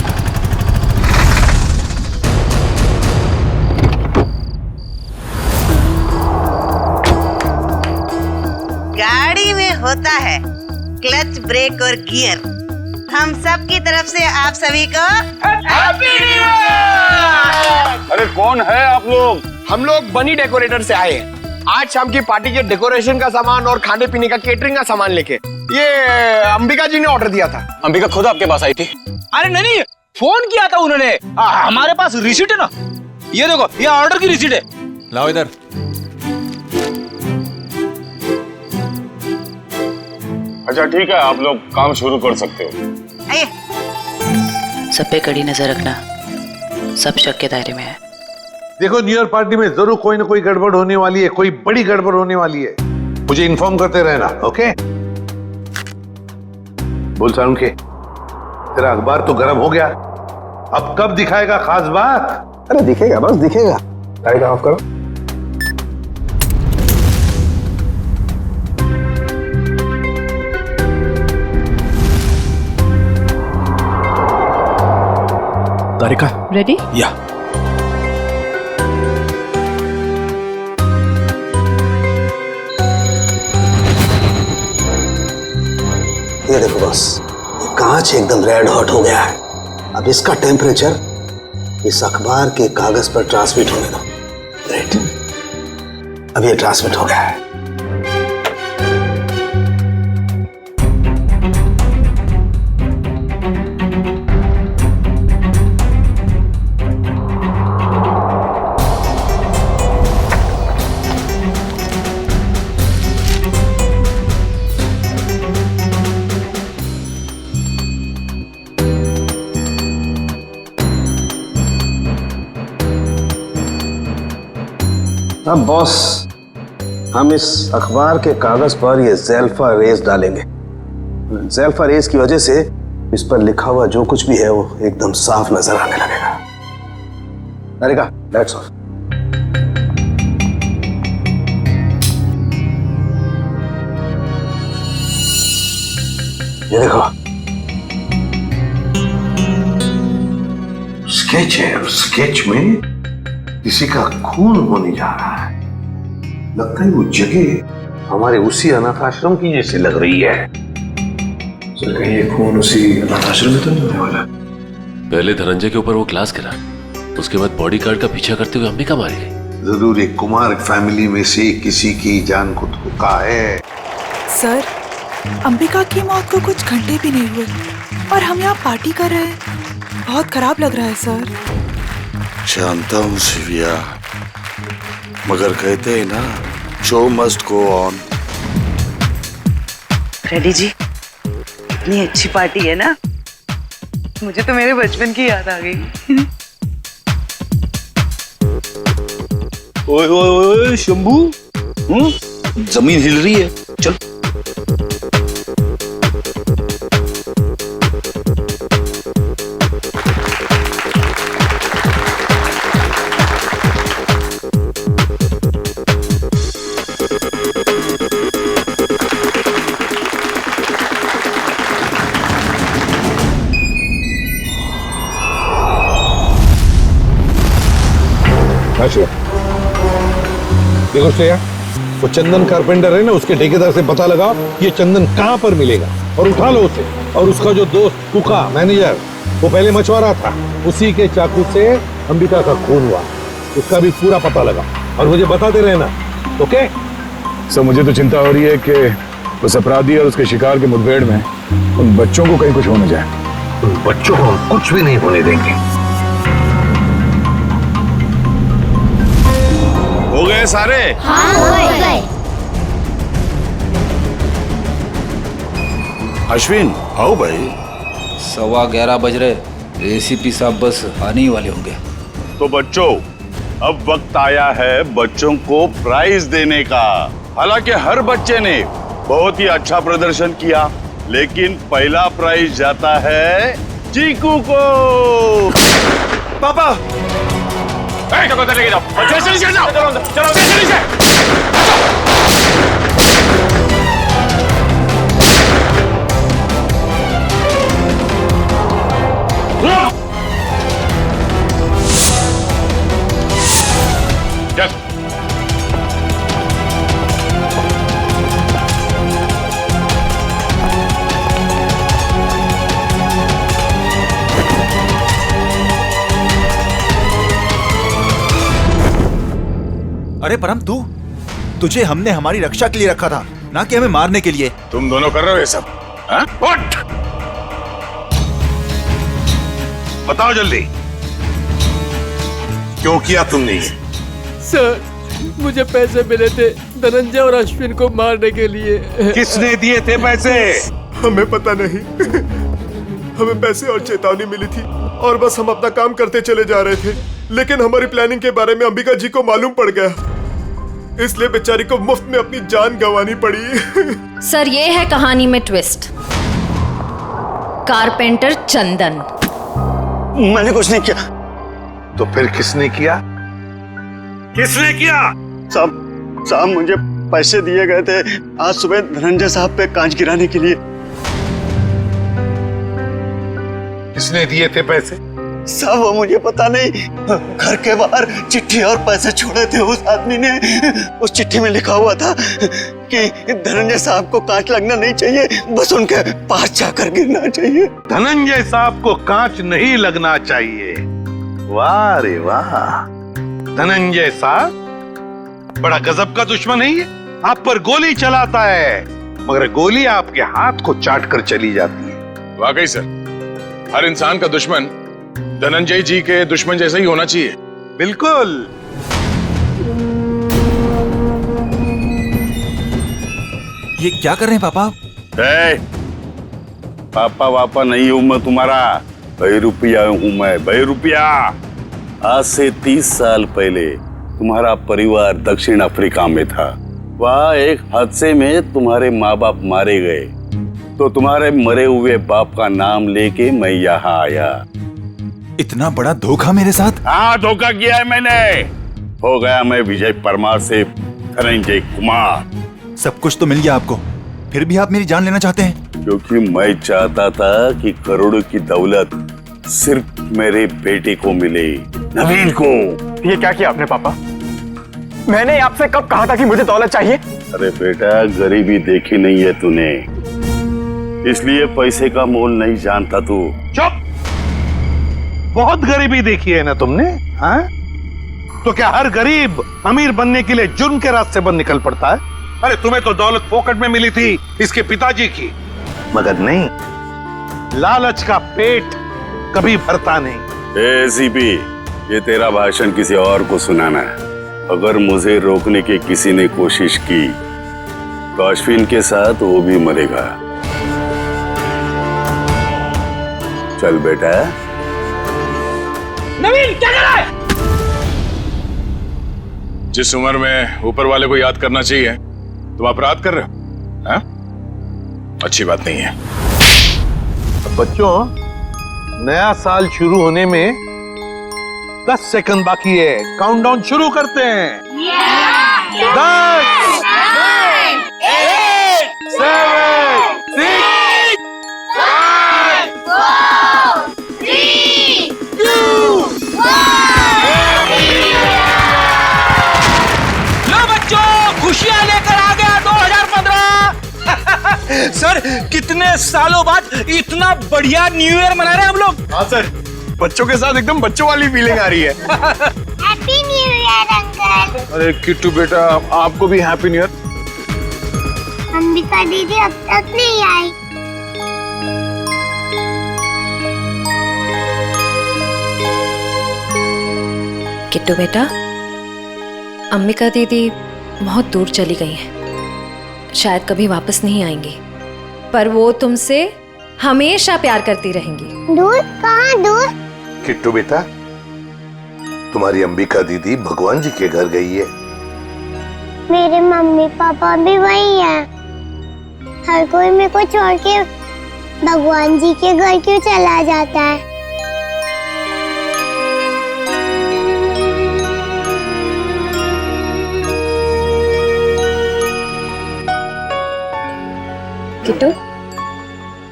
गाड़ी में होता है क्लच, ब्रेक और गियर। हम सब की तरफ से आप सभी को हैप्पी न्यू ईयर। अरे कौन है आप लोग? हम लोग बनी डेकोरेटर से आए हैं। आज शाम की पार्टी के डेकोरेशन का सामान और खाने पीने का केटरिंग का सामान लेके। ये अंबिका जी ने ऑर्डर दिया था। अंबिका खुद आपके पास आई थी? अरे नहीं, फोन किया था उन्होंने। हमारे पास रिसीट है ना, ये देखो, ये ऑर्डर की रिसीट है। लाओ इधर। अच्छा ठीक है, आप लोग काम शुरू कर सकते हो। सब पे कड़ी नजर रखना, सब शक के दायरे में है। देखो, न्यू ईयर पार्टी में जरूर कोई ना कोई गड़बड़ होने वाली है, कोई बड़ी गड़बड़ होने वाली है। मुझे इन्फॉर्म करते रहना, ओके? बोल सारुण के, तेरा अखबार तो गर्म हो गया, अब कब दिखाएगा खास बात? अरे दिखेगा, बस दिखेगा। लाइट ऑफ करो। तारिका रेडी? या। ये देखो बस, ये कांच एकदम रेड हॉट हो गया है। अब इसका टेम्परेचर इस अखबार के कागज पर ट्रांसमिट होने दो। ग्रेट, अब ये ट्रांसमिट हो गया है। अब बॉस, हम इस अखबार के कागज पर ये ज़ेल्फा रेस डालेंगे। ज़ेल्फा रेस की वजह से इस पर लिखा हुआ जो कुछ भी है वो एकदम साफ नजर आने लगेगा। तारिका, दैट्स ऑल। ये देखो, स्केच है, और स्केच में किसी का खून होने जा रहा है। लगता है वो जगह हमारे उसी अनाथ आश्रम की जैसी लग रही है। सर कहीं ये खून उसी अनाथ आश्रम में तो नहीं होने वाला? पहले धनंजय के ऊपर वो क्लास गिरा, उसके बाद बॉडीगार्ड का पीछा करते हुए अंबिका मारी गई। जरूर एक कुमार फैमिली में से किसी की जान को धोखा है। सर, अंबिका की मौत को कुछ घंटे भी नहीं हुए और हम यहाँ पार्टी कर रहे हैं। बहुत खराब लग रहा है सर। जानता हूँ शिविया, मगर कहते हैं ना, show must go on. Ready जी, इतनी अच्छी पार्टी है ना, मुझे तो मेरे बचपन की याद आ गई। ओए ओए ओए शंभू, जमीन हिल रही है, चल। देखो श्रेया, वो चंदन कारपेंटर है ना, उसके ठेकेदार से पता लगाओ ये चंदन कहाँ पर मिलेगा और उठा लो उसे। और उसका जो दोस्त कुका मैनेजर, वो पहले मछुआरा था, उसी के चाकू से अंबिका का खून हुआ, उसका भी पूरा पता लगाओ और मुझे बताते रहना, ओके? सर मुझे तो चिंता हो रही है कि उस अपराधी और उसके शिकार के मुठभेड़ में उन बच्चों को कहीं कुछ हो न जाए। उन बच्चों को हम कुछ भी नहीं होने देंगे। हो गए सारे? हाँ हो गए। अश्विन, आओ भाई। 11:15 बज रहे, एसीपी साहब बस आने ही वाले होंगे। तो बच्चों, अब वक्त आया है बच्चों को प्राइज देने का। हालांकि हर बच्चे ने बहुत ही अच्छा प्रदर्शन किया, लेकिन पहला प्राइज जाता है चीकू को। पापा लेके जाओ, चलो अरे परम, तुझे हमने हमारी रक्षा के लिए रखा था, ना कि हमें मारने के लिए। तुम दोनों कर रहे हो ये सब? हाँ? उठ! बताओ जल्दी, क्यों किया तुमने ये? सर, मुझे पैसे मिले थे धनंजय और अश्विन को मारने के लिए। किसने दिए थे पैसे? हमें पता नहीं। हमें पैसे और चेतावनी मिली थी और बस हम अपना काम करते चले जा रहे थे, लेकिन हमारी प्लानिंग के बारे में अंबिका जी को मालूम पड़ गया, इसलिए बेचारी को मुफ्त में अपनी जान गंवानी पड़ी। सर, ये है कहानी में ट्विस्ट। कारपेंटर चंदन। मैंने कुछ नहीं किया। तो फिर किसने किया? किसने किया? साहब मुझे पैसे दिए गए थे आज सुबह धनंजय साहब पे कांच गिराने के लिए। किसने दिए थे पैसे? साहब वो मुझे पता नहीं, घर के बाहर चिट्ठी और पैसे छोड़े थे उस आदमी ने। उस चिट्ठी में लिखा हुआ था कि धनंजय साहब को कांच लगना नहीं चाहिए, बस उनके पास जाकर गिरना चाहिए। धनंजय साहब को कांच नहीं लगना चाहिए। वाह रे वाह, धनंजय साहब बड़ा गजब का दुश्मन है ये। आप पर गोली चलाता है, मगर गोली आपके हाथ को चाट कर चली जाती है। वाकई सर, हर इंसान का दुश्मन धनंजय जी के दुश्मन जैसा ही होना चाहिए। बिल्कुल। ये क्या कर रहे हैं पापा? पापा वापा नहीं हूं मैं तुम्हारा, बहरूपिया हूं मैं, बहरूपिया। आज से 30 साल पहले तुम्हारा परिवार दक्षिण अफ्रीका में था। वहाँ एक हादसे में तुम्हारे माँ बाप मारे गए, तो तुम्हारे मरे हुए बाप का नाम लेके मैं यहाँ आया। इतना बड़ा धोखा मेरे साथ? हाँ, धोखा किया है मैंने। हो गया मैं विजय परमार से धनंजय कुमार। सब कुछ तो मिल गया आपको, फिर भी आप मेरी जान लेना चाहते हैं? क्योंकि मैं चाहता था कि करोड़ों की दौलत सिर्फ मेरे बेटे को मिले, नवीन को। ये क्या किया आपने पापा? मैंने आपसे कब कहा था कि मुझे दौलत चाहिए? अरे बेटा, गरीबी देखी नहीं है तूने, इसलिए पैसे का मोल नहीं जानता तू। चुप! बहुत गरीबी देखी है ना तुमने, हाँ? तो क्या हर गरीब अमीर बनने के लिए जुर्म के रास्ते पर निकल पड़ता है? अरे तुम्हें तो दौलत फोकट में मिली थी इसके पिताजी की, मगर नहीं, लालच का पेट कभी भरता नहीं। एसीपी, ये तेरा भाषण किसी और को सुनाना है। अगर मुझे रोकने की किसी ने कोशिश की तो अश्विन के साथ वो भी मरेगा। चल बेटा। नवीन, क्या कर रहा है? जिस उम्र में ऊपर वाले को याद करना चाहिए तुम अपराध कर रहे हो, हाँ? अच्छी बात नहीं है। बच्चों, नया साल शुरू होने में 10 सेकंड बाकी है। काउंटडाउन शुरू करते हैं। 10, 9, 8, 7, 6, 5, 4, 3, 2, 1। लो बच्चों, खुशियां लेकर आ गया 2015। सर, कितने सालों बाद इतना बढ़िया न्यू ईयर मना रहे हैं हम लोग। हाँ सर, बच्चों के साथ एकदम बच्चों वाली फीलिंग आ रही है। Happy new year uncle. अरे किट्टू बेटा, आपको भी हैप्पी न्यू ईयर। अंबिका दीदी अब तक नहीं आई। किट्टू बेटा, अंबिका दीदी बहुत दूर चली गई हैं, शायद कभी वापस नहीं आएंगी, पर वो तुमसे हमेशा प्यार करती रहेंगी। दूर? कहाँ दूर? किट्टू बेटा, तुम्हारी अंबिका दीदी भगवान जी के घर गई है। मेरे मम्मी पापा भी वही हैं। हर कोई मेरे को छोड़ के भगवान जी के घर क्यों चला जाता है? किट्टू,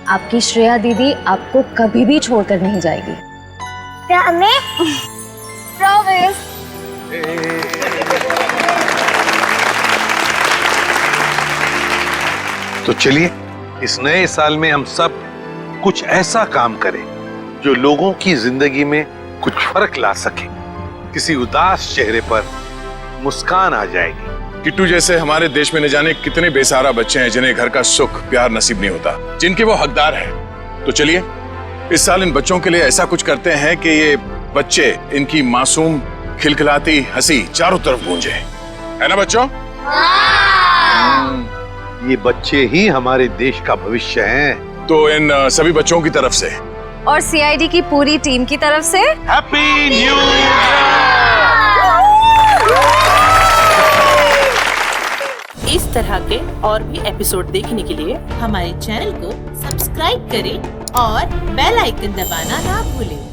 आपकी श्रेया दीदी आपको कभी भी छोड़कर नहीं जाएगी। प्रॉमिस। तो चलिए इस नए साल में हम सब कुछ ऐसा काम करें जो लोगों की जिंदगी में कुछ फर्क ला सके। किसी उदास चेहरे पर मुस्कान आ जाएगी। किट्टू जैसे हमारे देश में न जाने कितने बेसहारा बच्चे हैं जिन्हें घर का सुख प्यार नसीब नहीं होता, जिनके वो हकदार हैं। तो चलिए इस साल इन बच्चों के लिए ऐसा कुछ करते हैं कि ये बच्चे, इनकी मासूम खिलखिलाती हंसी चारों तरफ गूंजे, है ना बच्चों? ये बच्चे ही हमारे देश का भविष्य हैं। तो इन सभी बच्चों की तरफ से और सीआईडी की पूरी टीम की तरफ से हैप्पी न्यू ईयर। इस तरह के और भी एपिसोड देखने के लिए हमारे चैनल को सब्सक्राइब करें और बेल आइकन दबाना ना भूलें।